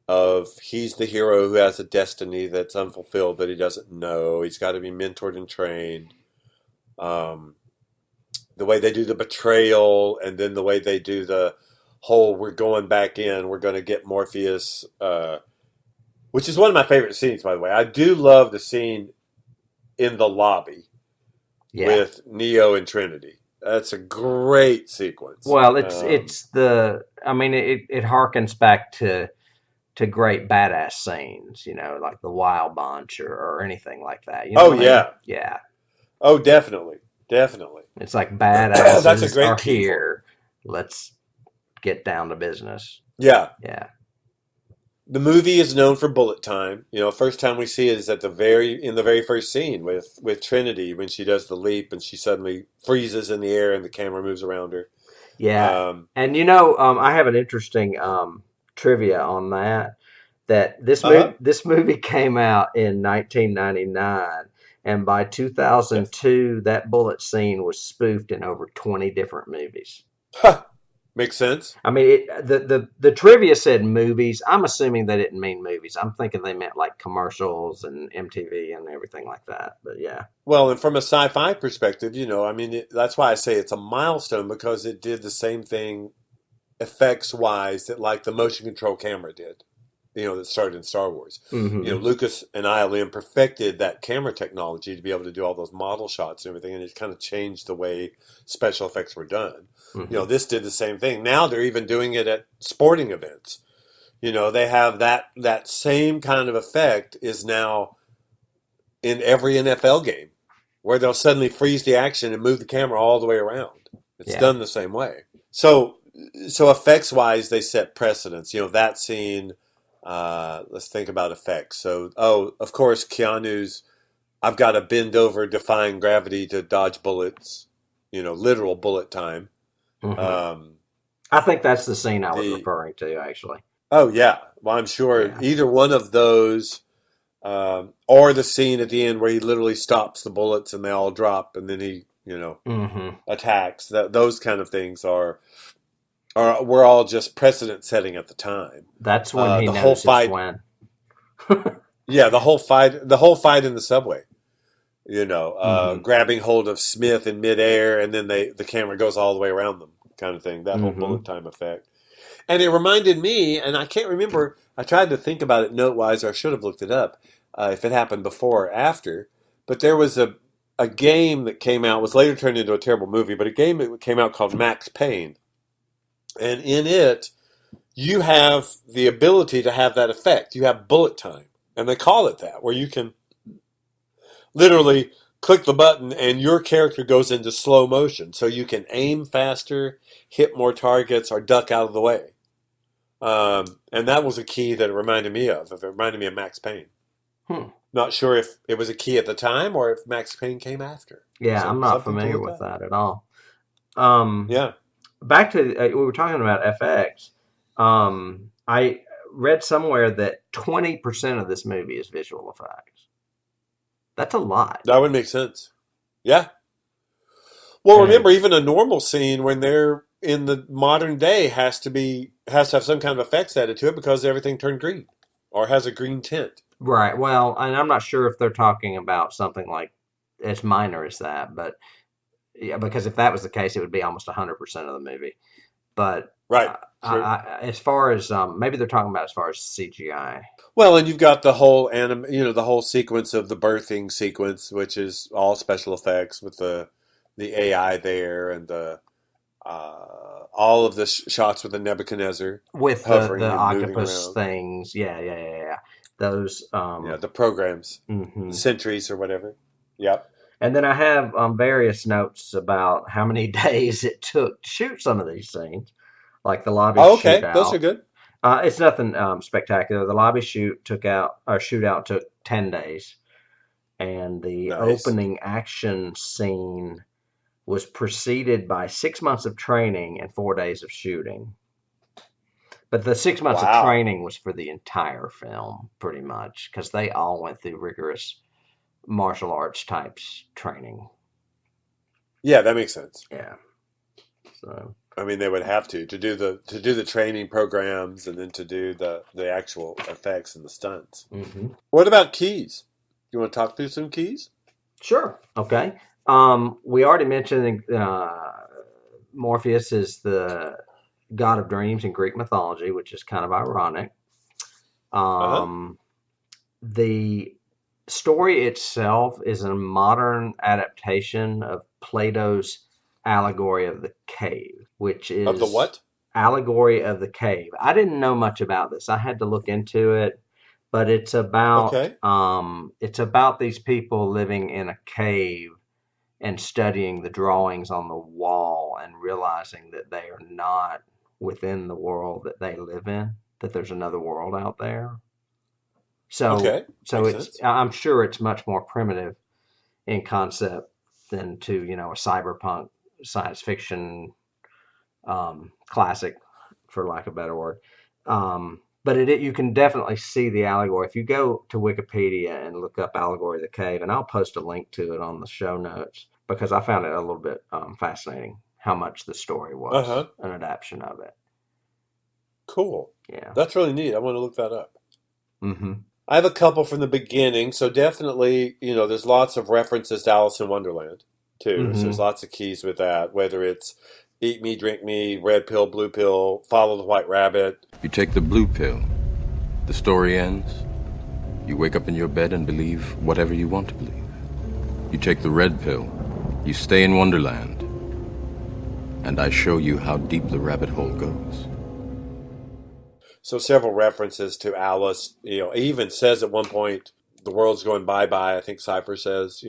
Of he's the hero who has a destiny that's unfulfilled that he doesn't know. He's got to be mentored and trained. The way they do the betrayal, and then the way they do the whole we're going back in, we're going to get Morpheus, which is one of my favorite scenes, by the way. I do love the scene in the lobby with Neo and Trinity. That's a great sequence. Well, it harkens back to great badass scenes, like the Wild Bunch or anything like that. Yeah. Oh, definitely. It's like badasses That's a great are here. Let's get down to business. Yeah. Yeah. The movie is known for bullet time. First time we see it is in the very first scene with Trinity when she does the leap and she suddenly freezes in the air and the camera moves around her. Yeah. And I have an interesting trivia on that this movie came out in 1999, And by 2002, that bullet scene was spoofed in over 20 different movies. Huh. Makes sense. I mean, the trivia said movies. I'm assuming they didn't mean movies. I'm thinking they meant like commercials and MTV and everything like that. But yeah. Well, and from a sci-fi perspective, I mean, that's why I say it's a milestone because it did the same thing effects wise that like the motion control camera did, that started in Star Wars. Mm-hmm. Lucas and ILM perfected that camera technology to be able to do all those model shots and everything, and it kind of changed the way special effects were done. Mm-hmm. This did the same thing. Now they're even doing it at sporting events. They have that same kind of effect is now in every NFL game where they'll suddenly freeze the action and move the camera all the way around. It's done the same way. So effects wise, they set precedents. That scene. Let's think about effects. So, of course, Keanu's "I've got to bend over, defying gravity to dodge bullets." Literal bullet time. Mm-hmm. I think that's the scene I was referring to, actually. Oh yeah, well, I'm sure either one of those, or the scene at the end where he literally stops the bullets and they all drop, and then he, attacks. Those kind of things were all just precedent setting at the time. That's when he the knows whole fight. Yeah, the whole fight in the subway. Grabbing hold of Smith in midair, and then the camera goes all the way around them, kind of thing. That whole bullet time effect. And it reminded me, and I can't remember. I tried to think about it note wise, or I should have looked it up if it happened before or after. But there was a game that came out, was later turned into a terrible movie, but a game that came out called Max Payne. And in it, you have the ability to have that effect. You have bullet time. And they call it that, where you can literally click the button and your character goes into slow motion. So you can aim faster, hit more targets, or duck out of the way. And that was a key that it reminded me of. It reminded me of Max Payne. Not sure if it was a key at the time or if Max Payne came after. Yeah, I'm not familiar with that at all. Yeah. Back to we were talking about FX. I read somewhere that 20% of this movie is visual effects. That's a lot. That would make sense. Yeah. Well, remember, even a normal scene when they're in the modern day has to have some kind of effects added to it because everything turned green or has a green tint. Right. Well, and I'm not sure if they're talking about something like as minor as that, but yeah, because if that was the case, it would be almost 100% of the movie. But right. As far as maybe they're talking about as far as CGI. Well, and you've got the whole the whole sequence of the birthing sequence, which is all special effects with the AI there and the all of the shots with the Nebuchadnezzar with the octopus things. Yeah. Those the programs, Sentries or whatever. Yep. And then I have various notes about how many days it took to shoot some of these scenes, like the lobby shootout. Those are good. It's nothing spectacular. The lobby shootout took 10 days, and the opening action scene was preceded by 6 months of training and 4 days of shooting. But the 6 months of training was for the entire film, pretty much, because they all went through rigorous martial arts types training. Yeah, that makes sense. Yeah. So I mean, they would have to do the training programs and then to do the actual effects and the stunts. Mm-hmm. What about keys? You want to talk through some keys? Sure. Okay. We already mentioned Morpheus is the god of dreams in Greek mythology, which is kind of ironic. The story itself is a modern adaptation of Plato's allegory of the cave, which is of the what? Allegory of the cave. I didn't know much about this. I had to look into it, but it's about these people living in a cave and studying the drawings on the wall and realizing that they are not within the world that they live in, that there's another world out there. So I'm sure it's much more primitive in concept than to, a cyberpunk science fiction classic, for lack of a better word. but you can definitely see the allegory if you go to Wikipedia and look up Allegory of the Cave, and I'll post a link to it on the show notes because I found it a little bit fascinating how much the story Uh was huh. an adaptation of it. Cool. Yeah. That's really neat. I want to look that up. Mm-hmm. I have a couple from the beginning, so definitely, there's lots of references to Alice in Wonderland, too. So there's Mm-hmm. lots of keys with that, whether it's eat me, drink me, red pill, blue pill, follow the white rabbit. You take the blue pill, the story ends. You wake up in your bed and believe whatever you want to believe. You take the red pill, you stay in Wonderland, and I show you how deep the rabbit hole goes. So several references to Alice. He even says at one point, the world's going bye-bye. I think Cypher says,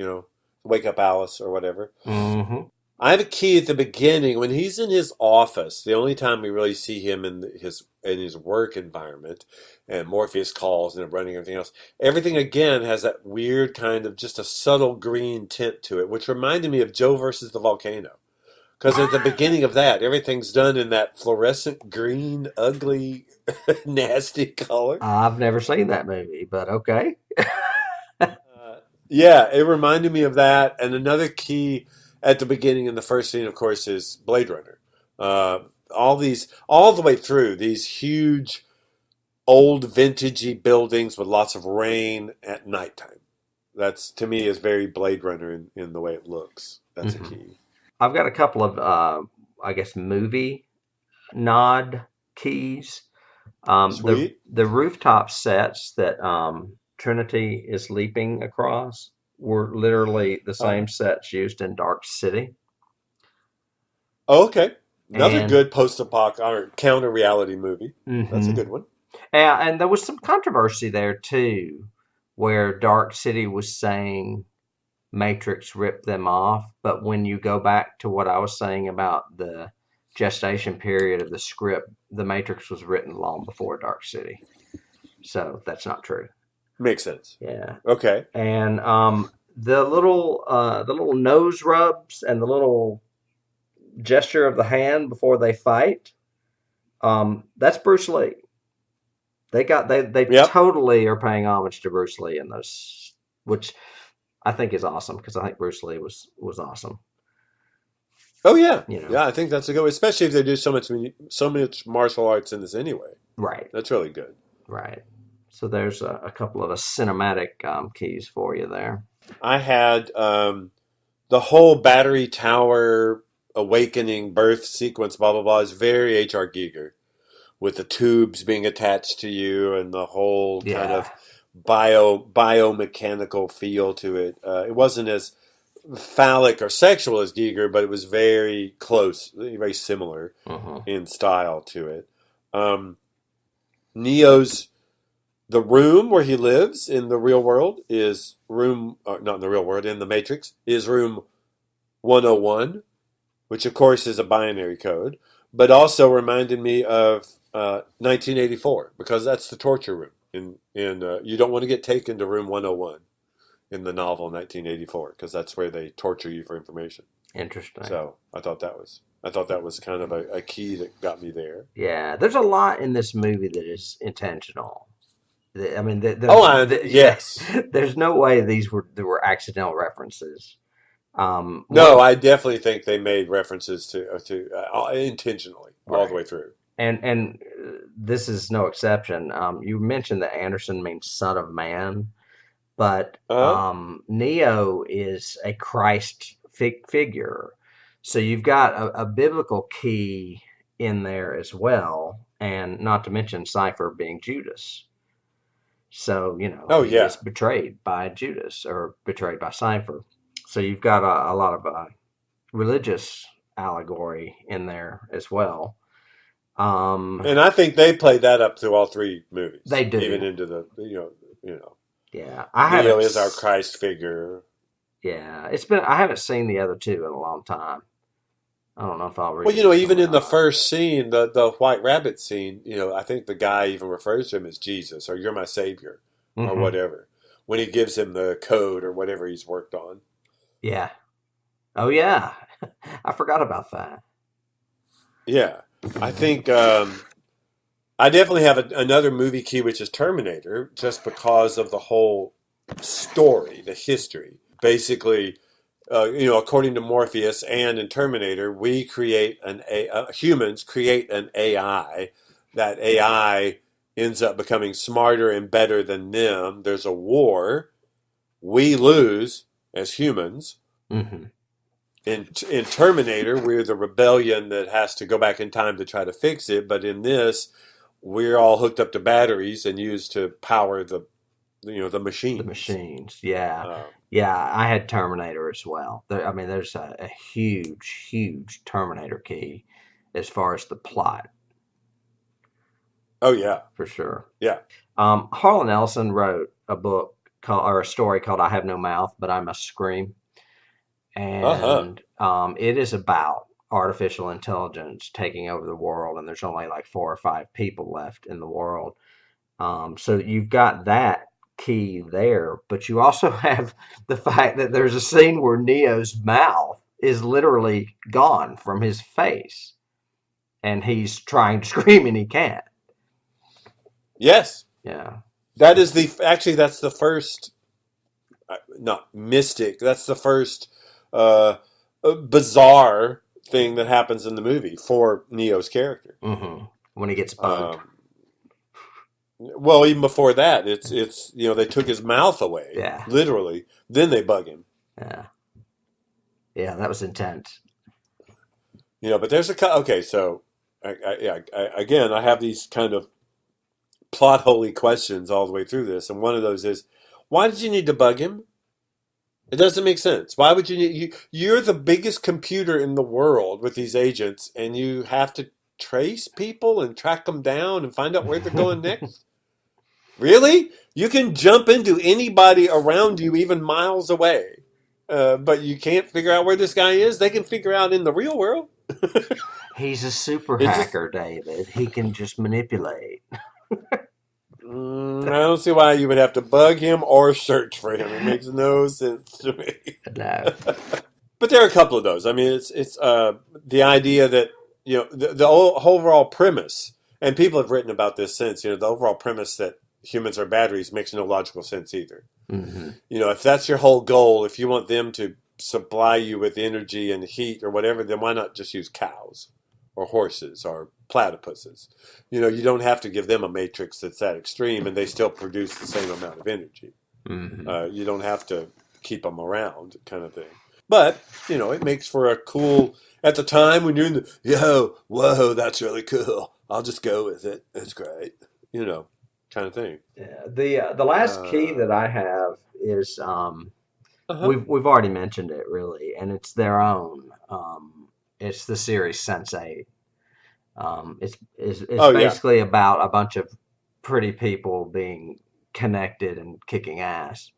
wake up Alice or whatever. Mm-hmm. I have a key at the beginning when he's in his office. The only time we really see him in his work environment, and Morpheus calls and running everything else. Everything again has that weird kind of just a subtle green tint to it, which reminded me of Joe versus the volcano. Because at the beginning of that, everything's done in that fluorescent green, ugly, nasty color. I've never seen that movie, but okay. Yeah, it reminded me of that. And another key at the beginning in the first scene, of course, is Blade Runner. All the way through, these huge, old, vintagey buildings with lots of rain at nighttime. That's, to me, is very Blade Runner in the way it looks. That's a Mm-hmm. key. I've got a couple of, I guess, movie nod keys. The Sweet. the rooftop sets that Trinity is leaping across were literally the same sets used in Dark City. Oh, okay. Another And good post-apoc or counter-reality movie. That's a hmm good one. and there was some controversy there too, where Dark City was saying Matrix ripped them off, but when you go back to what I was saying about the gestation period of the script, the Matrix was written long before Dark City, so that's not true. Makes sense. Yeah, Okay. and the little nose rubs and the little gesture of the hand before they fight, that's Bruce Lee. They Yep. totally are paying homage to Bruce Lee in those, which I think is awesome because I think Bruce Lee was awesome. Oh yeah. You know, Yeah, I think that's a good one, especially if they do so much martial arts in this anyway. right, That's really good. right. So there's a couple of cinematic keys for you there. I had the whole battery tower awakening birth sequence, blah blah blah, is very H.R. Giger, with the tubes being attached to you and the whole kind Yeah, of biomechanical feel to it. It wasn't as phallic or sexual as Giger, but it was very close, very similar uh-huh. in style to it. Um, Neo's the room where he lives in the real world is not in the real world, in the Matrix, is room 101, which of course is a binary code, but also reminded me of 1984 because that's the torture room. You don't want to get taken to room 101 in the novel 1984 because that's where they torture you for information. Interesting. So I thought that was kind of a key that got me there. Yeah, there's a lot in this movie that is intentional. I mean, yeah, Yes. there's no way there were accidental references. No, I definitely think they made references to intentionally all the Right, way through. and this is no exception. You mentioned that Anderson means son of man, but Uh huh. Neo is a Christ figure, so you've got a biblical key in there as well, and not to mention Cypher being Judas. So, Oh he is yeah. betrayed by Judas or betrayed by Cypher. So you've got a lot of religious allegory in there as well. And I think they played that up through all three They movies, even do. into Yeah. I Neo haven't is our Christ figure. yeah, I haven't seen the other two in a long time. I don't know if I'll Well, rewatch them even or in the not. first scene, the White Rabbit scene, I think the guy even refers to him as Jesus or "You're my Savior" or Hmm. whatever when he gives him the code or whatever he's worked on. Yeah. Oh yeah. I forgot about that. Yeah, I think I definitely have another movie key, which is Terminator, just because of the whole story, the history. Basically, according to Morpheus and in Terminator, we create humans create an AI. That AI ends up becoming smarter and better than them. There's a war. We lose as humans. Mm-hmm. In Terminator, we're the rebellion that has to go back in time to try to fix it. But in this, we're all hooked up to batteries and used to power the machines. The machines, yeah. Uh, Yeah, I had Terminator as well. There's a huge, huge Terminator key as far as the plot, oh yeah, for sure. yeah. Harlan Ellison wrote a book or a story called "I Have No Mouth, But I Must Scream," and it is about artificial intelligence taking over the world, and there's only like 4 or 5 people left in the world. So you've got that key there, but you also have the fact that there's a scene where Neo's mouth is literally gone from his face, and he's trying to scream and he can't. Yes, Yeah. that's the first, not mystic. That's the first bizarre thing that happens in the movie for Neo's character. Mm-hmm. When he gets bugged. Well, even before that, it's they took his mouth away. Yeah. Literally. Then they bug him. Yeah. Yeah, that was intense. But there's okay. So, again, I have these kind of plot holy questions all the way through this, and one of those is, why did you need to bug him? It doesn't make sense. Why would you're the biggest computer in the world with these agents, and you have to trace people and track them down and find out where they're going next? Really? You can jump into anybody around you, even miles away, but you can't figure out where this guy is? They can figure out in the real world. He's a super hacker, David. He can just manipulate. I don't see why you would have to bug him or search for him. It makes no sense to me. No. But there are a couple of those. I mean, it's the idea that the overall premise, and people have written about this since. The overall premise that humans are batteries makes no logical sense either. Mm-hmm. If that's your whole goal, if you want them to supply you with energy and heat or whatever, then why not just use cows or horses or platypuses? You don't have to give them a matrix that's that extreme and they still produce the same amount of energy. Mm-hmm. You don't have to keep them around, kind of thing. But, it makes for a cool, at the time when you're in whoa, that's really cool. I'll just go with it. It's great. Kind of thing. Yeah. The last key that I have is we've already mentioned it, really, and it's their own. It's the series Sense8. It's basically about a bunch of pretty people being connected and kicking ass.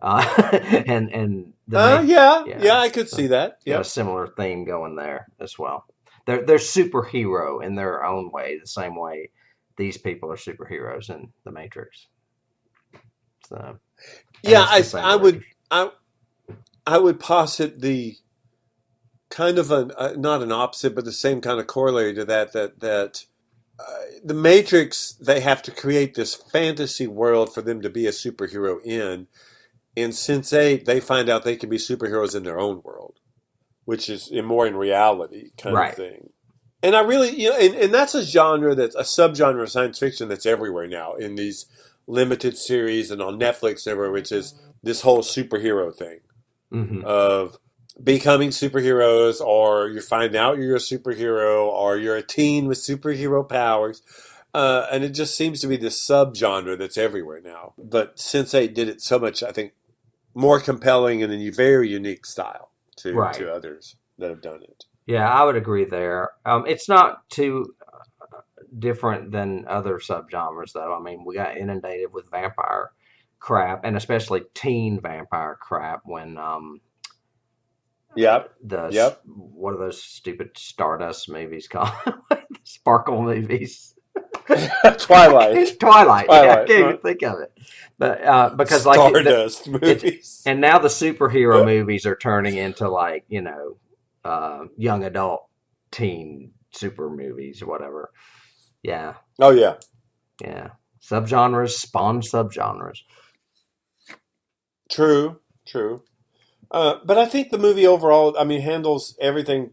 And I could see that. Yeah, a similar theme going there as well. They're superhero in their own way, the same way these people are superheroes in the Matrix. So, I would posit the kind of not an opposite, but the same kind of corollary to that the Matrix, they have to create this fantasy world for them to be a superhero in. In Sense8, they find out they can be superheroes in their own world, which is more in reality kind of thing. And I really, and that's a genre, that's a subgenre of science fiction that's everywhere now in these limited series and on Netflix and everywhere, which is this whole superhero thing of becoming superheroes, or you find out you're a superhero, or you're a teen with superhero powers. And it just seems to be this subgenre that's everywhere now. But Sense8 did it so much, I think, more compelling and in a very unique style to others that have done it. Yeah, I would agree there. It's not too different than other subgenres, though. I mean, we got inundated with vampire crap, and especially teen vampire crap when what are those stupid Stardust movies called? Sparkle movies. Twilight. Yeah, I can't even think of it. But because Stardust movies, and now the superhero movies are turning into young adult teen super movies or whatever. Yeah, Oh yeah, yeah. Subgenres spawn subgenres. true, true. But I think the movie overall, I mean, handles everything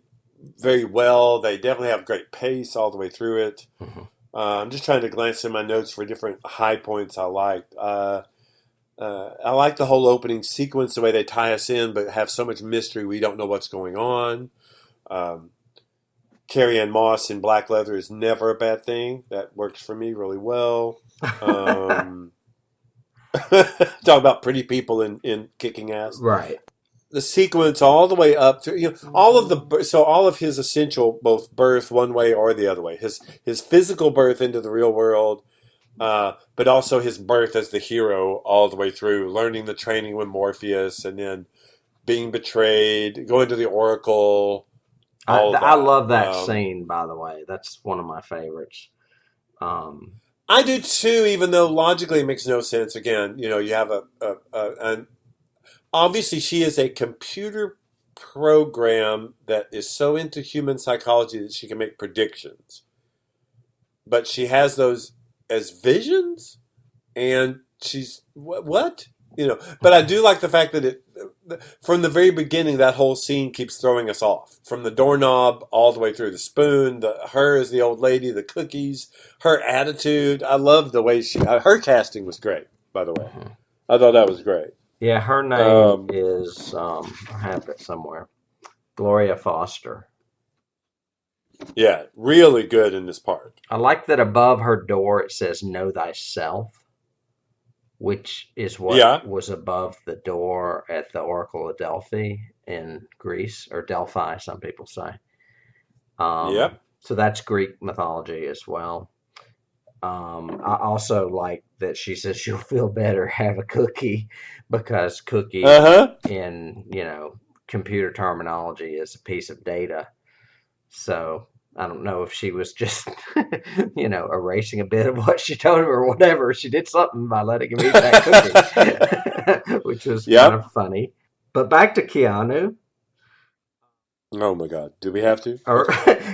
very well. They definitely have great pace all the way through it. Mhm. I'm just trying to glance in my notes for different high points I liked. I like the whole opening sequence, the way they tie us in, but have so much mystery we don't know what's going on. Um, Carrie Ann Moss in black leather is never a bad thing. That works for me really well. Um, talk about pretty people in kicking ass. Right. The sequence all the way up to all of his essential both birth one way or the other way, his physical birth into the real world, but also his birth as the hero all the way through, learning the training with Morpheus and then being betrayed, going to the Oracle, all of I that. love that scene, by the way. That's one of my favorites. I do too, even though logically it makes no sense. Again, you have an obviously she is a computer program that is so into human psychology that she can make predictions, but she has those as visions, and she's what. But I do like the fact that from the very beginning, that whole scene keeps throwing us off, from the doorknob all the way through the spoon, her as the old lady, the cookies, her attitude. I love the way her casting was great, by the way. I thought that was great. Yeah, her name is I have it somewhere. Gloria Foster. Yeah, really good in this part. I like that above her door it says "Know Thyself," which is what was above the door at the Oracle of Delphi in Greece, or Delphi, some people say. Yep. So that's Greek mythology as well. I also like that she says she'll feel better have a cookie, because cookie in computer terminology is a piece of data. So I don't know if she was just erasing a bit of what she told him or whatever. She did something by letting him eat that cookie, which was kind of funny. But back to Keanu. Oh my God! Do we have to?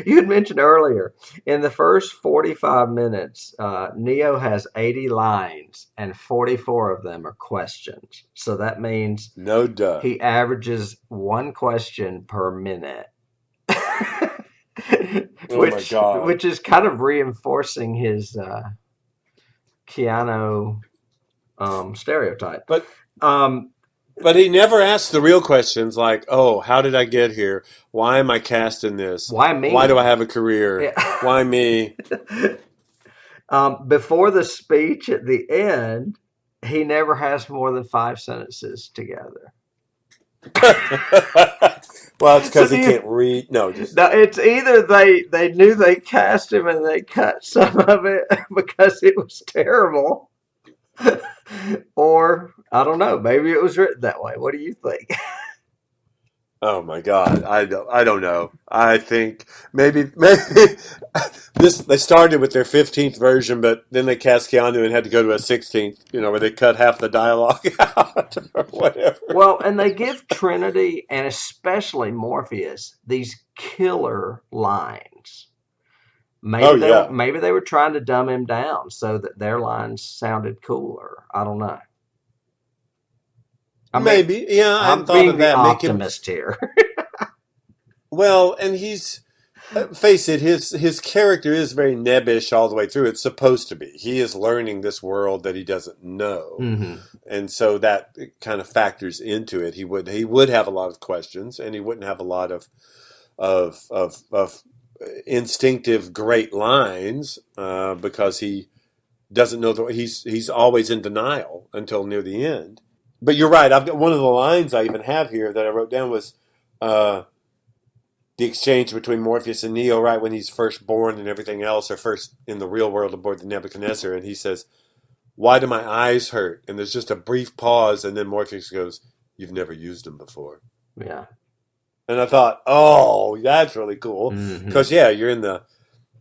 You had mentioned earlier, in the first 45 minutes, Neo has 80 lines, and 44 of them are questions. So that means no duh. He averages one question per minute. Oh my God! Which is kind of reinforcing his Keanu stereotype. But he never asks the real questions like, oh, how did I get here? Why am I cast in this? Why me? Why do I have a career? Yeah. Why me? Before the speech at the end, he never has more than 5 sentences together. Well, it's because he can't read. No, it's either they knew they cast him and they cut some of it because it was terrible. Or I don't know, maybe it was written that way. What do you think? Oh my God, I don't know. I think maybe they started with their 15th version, but then they cast Keanu and had to go to a 16th. Where they cut half the dialogue out or whatever. Well, and they give Trinity and especially Morpheus these killer lines. Maybe they were trying to dumb him down so that their lines sounded cooler. I don't know. Maybe, yeah. I'm being the optimist here. Well, and he's face it, his character is very nebbish all the way through. It's supposed to be. He is learning this world that he doesn't know, and so that kind of factors into it. He would have a lot of questions, and he wouldn't have a lot of instinctive great lines because he doesn't know he's always in denial until near the end. But you're right. I've got one of the lines I even have here that I wrote down was the exchange between Morpheus and Neo right when he's first born and everything else, or first in the real world aboard the Nebuchadnezzar, and he says, "Why do my eyes hurt?" And there's just a brief pause, and then Morpheus goes, "You've never used them before." Yeah. And I thought, oh, that's really cool. Because, you're in the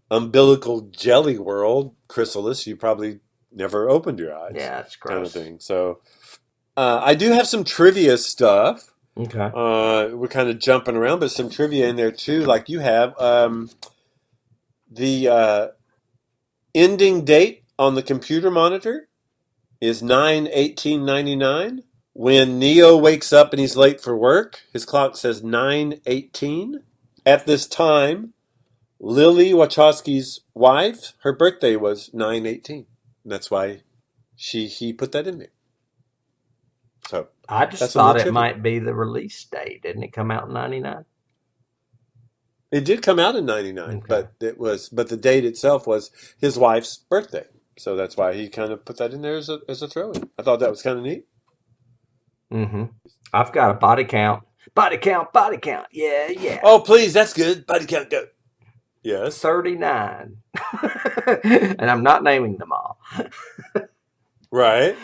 umbilical jelly world, Chrysalis. You probably never opened your eyes. Yeah, it's gross. Kind of thing. So I do have some trivia stuff. Okay. We're kind of jumping around, but some trivia in there, too. Like you have the ending date on the computer monitor is 9/18/99. When Neo wakes up and he's late for work, his clock says 9:18. At this time, Lily Wachowski's wife, her birthday was 9/18. That's why he put that in there. So I just that's thought it might be the release date. Didn't it come out in 99? It did come out in 99, Okay. but the date itself was his wife's birthday. So that's why he kind of put that in there as a throw-in. I thought that was kind of neat. Mm-hmm. I've got a body count. Body count, body count. Yeah, yeah. Oh, please, that's good. Body count, go. Yes. 39. And I'm not naming them all. Right.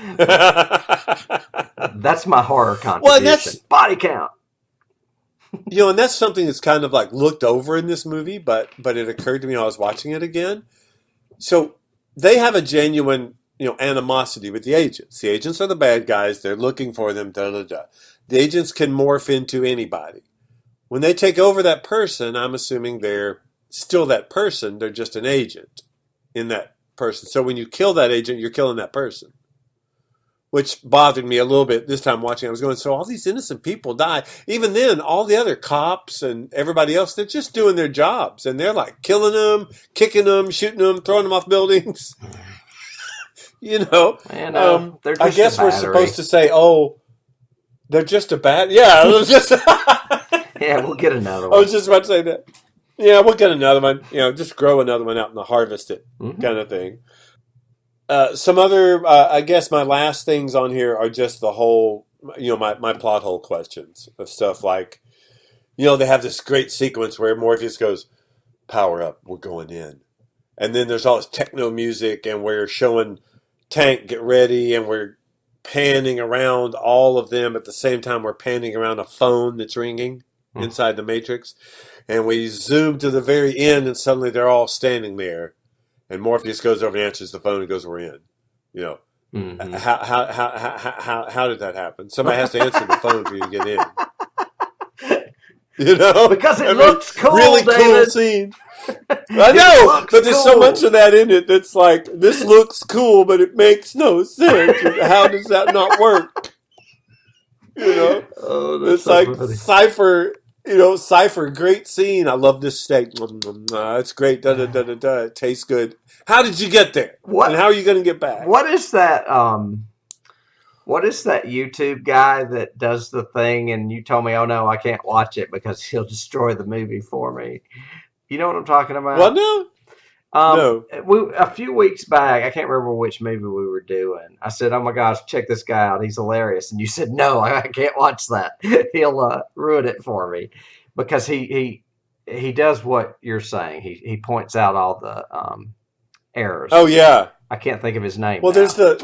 That's my horror contribution. Well, and that's, body count. and that's something that's kind of like looked over in this movie, but it occurred to me when I was watching it again. So they have a genuine, animosity with the agents. The agents are the bad guys. They're looking for them, da-da-da. The agents can morph into anybody. When they take over that person, I'm assuming they're still that person. They're just an agent in that person. So when you kill that agent, you're killing that person. Which bothered me a little bit this time watching. I was going, so all these innocent people die. Even then, all the other cops and everybody else, they're just doing their jobs. And they're like killing them, kicking them, shooting them, throwing them off buildings. And, they're just I guess a we're battery. supposed to say, oh, they're just a bat. Yeah, it was just. Yeah, we'll get another I one. was just about to say that. Yeah, we'll get another one. Just grow another one out and harvest it, kind of thing. Some other, I guess my last things on here are just the whole, my plot hole questions of stuff like, they have this great sequence where Morpheus goes, power up, we're going in. And then there's all this techno music and we're showing Tank get ready and we're panning around all of them at the same time we're panning around a phone that's ringing inside the Matrix. And we zoom to the very end and suddenly they're all standing there. And Morpheus goes over and answers the phone and goes, we're in. Mm-hmm. How did that happen? Somebody has to answer the phone for you to get in. Because it looks cool, really David. Cool scene. I know, but there's so much of that in it that's like, this looks cool, but it makes no sense. How does that not work? Oh, that's it's so like funny. Cypher, great scene. I love this steak. It's great. Da da da da da. It tastes good. How did you get there? And how are you going to get back? What is that? What is that YouTube guy that does the thing? And you told me, oh no, I can't watch it because he'll destroy the movie for me. You know what I'm talking about? Well, no. No. A few weeks back, I can't remember which movie we were doing. I said, oh my gosh, check this guy out. He's hilarious. And you said, no, I can't watch that. He'll ruin it for me. Because he does what you're saying. He points out all the errors. Oh, yeah. I can't think of his name. Well, now.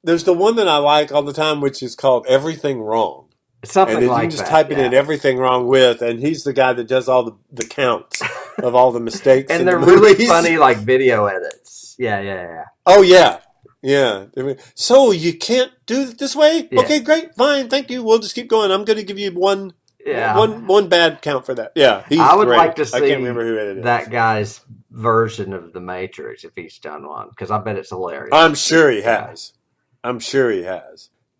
there's the one that I like all the time, which is called Everything Wrong. Something and like that. You can just type it in, Everything Wrong With, and he's the guy that does all the counts of all the mistakes. And they're really funny, like video edits. Yeah. Oh, yeah. Yeah. So you can't do it this way? Yeah. Okay, great. Fine. Thank you. We'll just keep going. I'm going to give you one bad count for that. Yeah. I would great. like to see I can't remember who it is. that guy's version of The Matrix if he's done one, because I bet it's hilarious. I'm sure he has.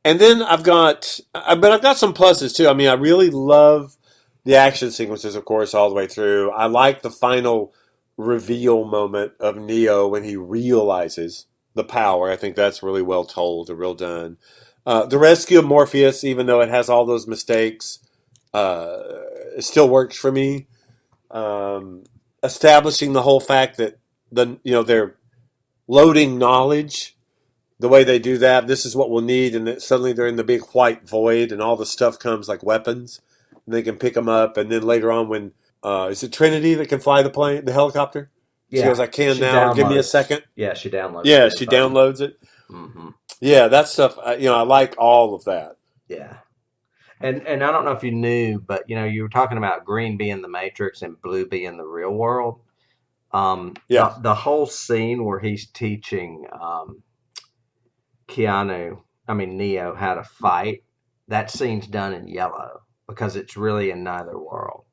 And then I've got some pluses too. I mean, I really love the action sequences, of course, all the way through. I like the final reveal moment of Neo when he realizes the power. I think that's really well told and real done. The rescue of Morpheus, even though it has all those mistakes, it still works for me. Establishing the whole fact that they're loading knowledge. The way they do that, this is what we'll need, and then suddenly they're in the big white void, and all the stuff comes like weapons, and they can pick them up. And then later on, when is it Trinity that can fly the helicopter? Yeah, she goes, "I can now. Give me a second." Yeah, she downloads. Yeah, she downloads it. Mm-hmm. Yeah, that stuff. I like all of that. Yeah, and I don't know if you knew, but you were talking about green being the Matrix and blue being the real world. The whole scene where he's teaching Neo how to fight, that scene's done in yellow because it's really in neither world.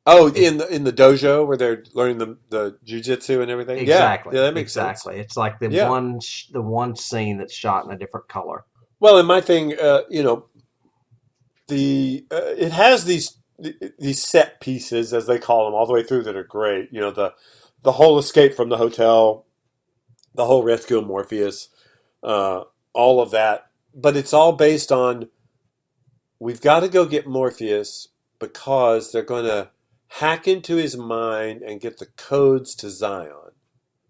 Oh, in the dojo where they're learning the jujitsu and everything. Exactly, Yeah, that makes sense. exactly. It's like the Yeah. one scene that's shot in a different color. Well, and my thing, it has these set pieces as they call them all the way through that are great. The whole escape from the hotel, the whole rescue of Morpheus, all of that. But it's all based on we've got to go get Morpheus because they're going to hack into his mind and get the codes to Zion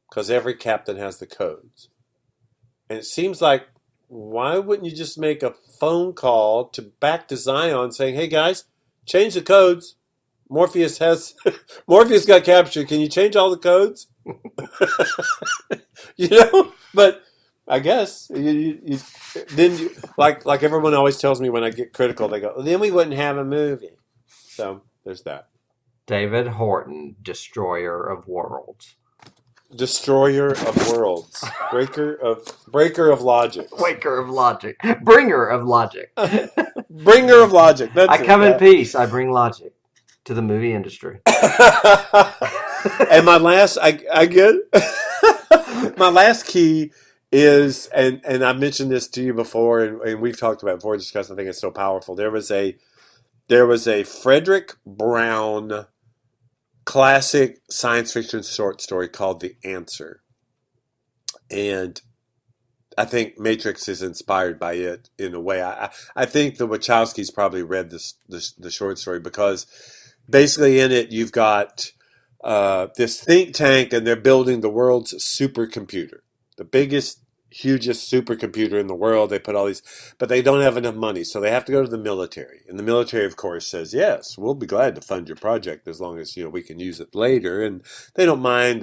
because every captain has the codes. And it seems like why wouldn't you just make a phone call back to Zion saying, "Hey guys, change the codes. Morpheus got captured. Can you change all the codes?" But I guess like everyone always tells me when I get critical, they go, well, "Then we wouldn't have a movie." So there's that. David Horton, Destroyer of Worlds. Destroyer of worlds, breaker of logic, Waker of logic. Bringer of logic. bringer of logic. That's I come in peace. I bring logic to the movie industry. And my last, I get my last key is, and I mentioned this to you before, and we've talked about it before, just because I think it's so powerful. There was a Frederick Brown classic science fiction short story called The Answer. And I think Matrix is inspired by it in a way. I think the Wachowskis probably read the short story because basically in it you've got this think tank and they're building the world's supercomputer. The biggest, hugest supercomputer in the world. They put all these, but they don't have enough money, so they have to go to the military. And the military, of course, says, "Yes, we'll be glad to fund your project as long as we can use it later." And they don't mind.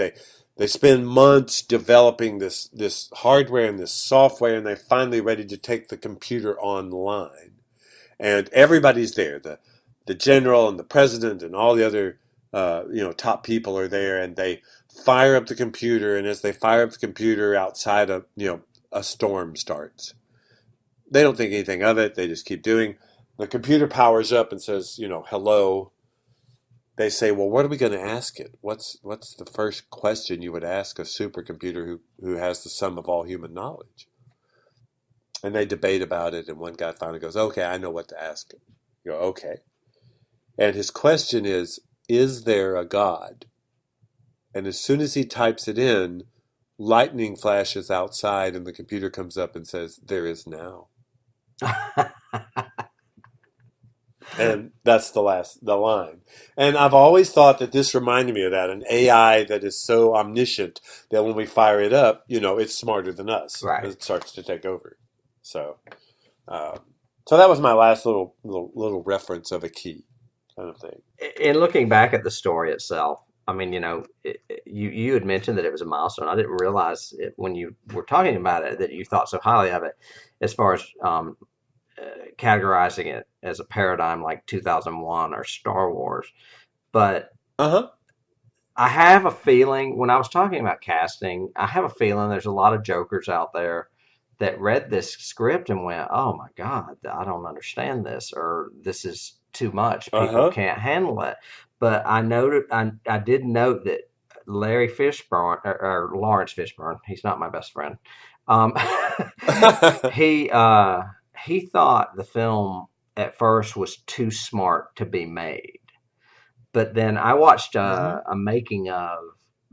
They spend months developing this hardware and this software, and they're finally ready to take the computer online. And everybody's there. The general and the president and all the other top people are there, and they fire up the computer, and as they fire up the computer outside of, a storm starts. They don't think anything of it. They just keep doing. The computer powers up and says, hello. They say, well, what are we going to ask it? What's the first question you would ask a supercomputer who has the sum of all human knowledge? And they debate about it, and one guy finally goes, okay, I know what to ask it. You go, okay. And his question is there a God? And as soon as he types it in, lightning flashes outside and the computer comes up and says, there is now. And that's the line. And I've always thought that this reminded me of that, an AI that is so omniscient that when we fire it up, it's smarter than us. Right. It starts to take over. So that was my last little reference of a key kind of thing. In looking back at the story itself, I mean, you had mentioned that it was a milestone. I didn't realize it when you were talking about it that you thought so highly of it, as far as categorizing it as a paradigm like 2001 or Star Wars. But I have a feeling when I was talking about casting, I have a feeling there's a lot of jokers out there that read this script and went, "Oh my God, I don't understand this," or "This is too much. People can't handle it." But I did note that Larry Fishburne or Lawrence Fishburne, he's not my best friend. He thought the film at first was too smart to be made. But then I watched a making of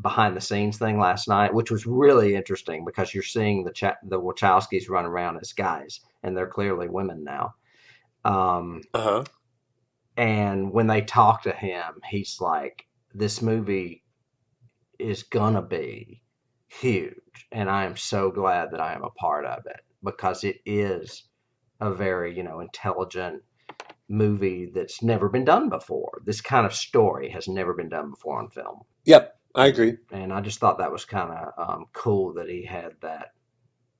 behind the scenes thing last night, which was really interesting because you're seeing the Wachowskis run around as guys, and they're clearly women now. And when they talk to him, he's like, this movie is gonna be huge, and I am so glad that I am a part of it because it is a very, intelligent movie that's never been done before. This kind of story has never been done before on film. Yep, I agree. And I just thought that was kind of cool that he had that.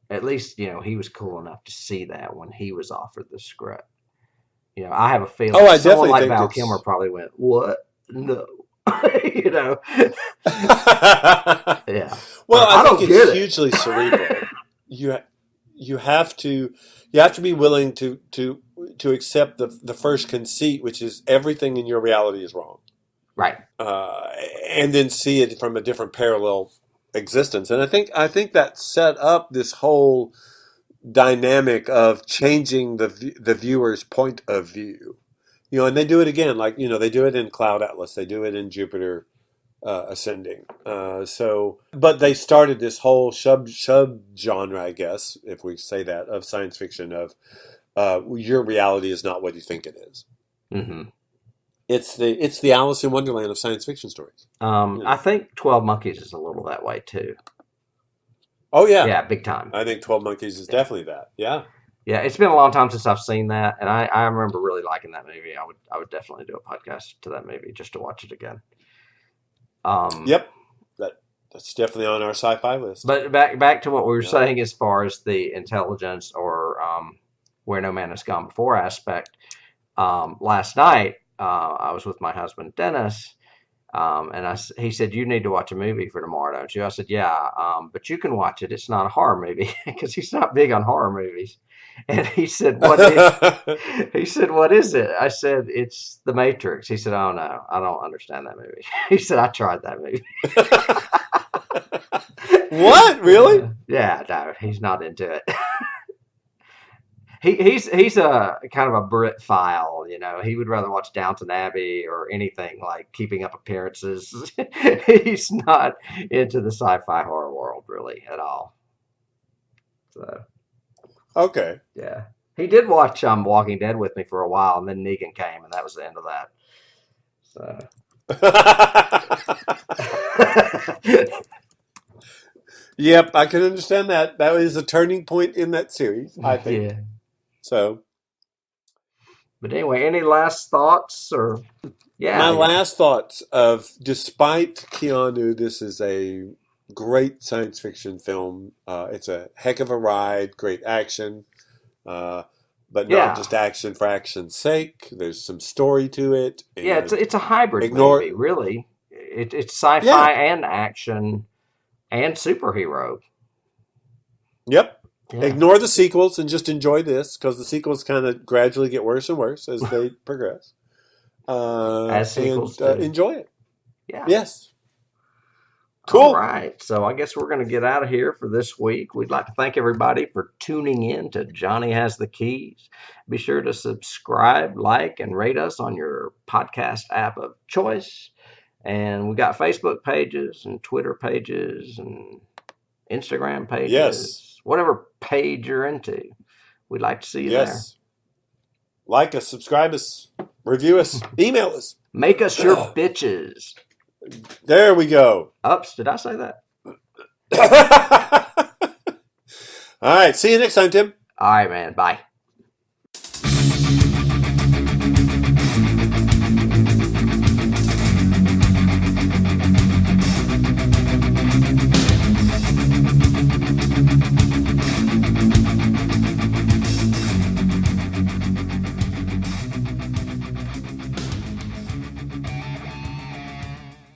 At least, he was cool enough to see that when he was offered the script. I have a feeling I someone definitely like think Val it's... Kilmer probably went, "What? No." Yeah. Well, I think get it's hugely cerebral. You have to be willing to accept the first conceit, which is everything in your reality is wrong. Right. and then see it from a different parallel existence. And I think that set up this whole dynamic of changing the viewer's point of view. And they do it again, like they do it in Cloud Atlas, they do it in Jupiter Ascending. But they started this whole sub genre, I guess, if we say that, of science fiction of your reality is not what you think it is. Mm-hmm. It's the Alice in Wonderland of science fiction stories. I think 12 Monkeys is a little that way too. Oh yeah, yeah, big time. I think 12 Monkeys is definitely that. Yeah. Yeah, it's been a long time since I've seen that, and I remember really liking that movie. I would definitely do a podcast to that movie just to watch it again. Yep, that's definitely on our sci-fi list. But back to what we were saying as far as the intelligence or where no man has gone before aspect. Last night I was with my husband Dennis, and he said, "You need to watch a movie for tomorrow, don't you?" I said, "Yeah, but you can watch it. It's not a horror movie," because he's not big on horror movies. And he said, "What is it?" I said, "It's The Matrix." He said, "Oh no, I don't understand that movie." He said, "I tried that movie." What? Really? Yeah, no, he's not into it. He's a kind of a Brit-phile, He would rather watch Downton Abbey or anything like Keeping Up Appearances. He's not into the sci-fi horror world really at all. So. Okay. Yeah. He did watch Walking Dead with me for a while, and then Negan came, and that was the end of that. So. Yep, I can understand that. That was a turning point in that series, I think. Yeah. So. But anyway, any last thoughts or? Yeah. My last thoughts despite Keanu, this is a great science fiction film. It's a heck of a ride, great action, but not just action for action's sake. There's some story to it. Yeah, it's a hybrid movie, really. It's sci-fi and action and superhero. Yep. Yeah. Ignore the sequels and just enjoy this, because the sequels kind of gradually get worse and worse as they progress. As sequels do. Enjoy it. Yeah. Yes. Cool. All right. So I guess we're going to get out of here for this week. We'd like to thank everybody for tuning in to Johnny Has the Keys. Be sure to subscribe, like, and rate us on your podcast app of choice. And we got Facebook pages and Twitter pages and Instagram pages. Yes. Whatever page you're into. We'd like to see you there. Like us, subscribe us, review us, email us. Make us your bitches. There we go. Ups, did I say that? All right. See you next time, Tim. All right, man. Bye.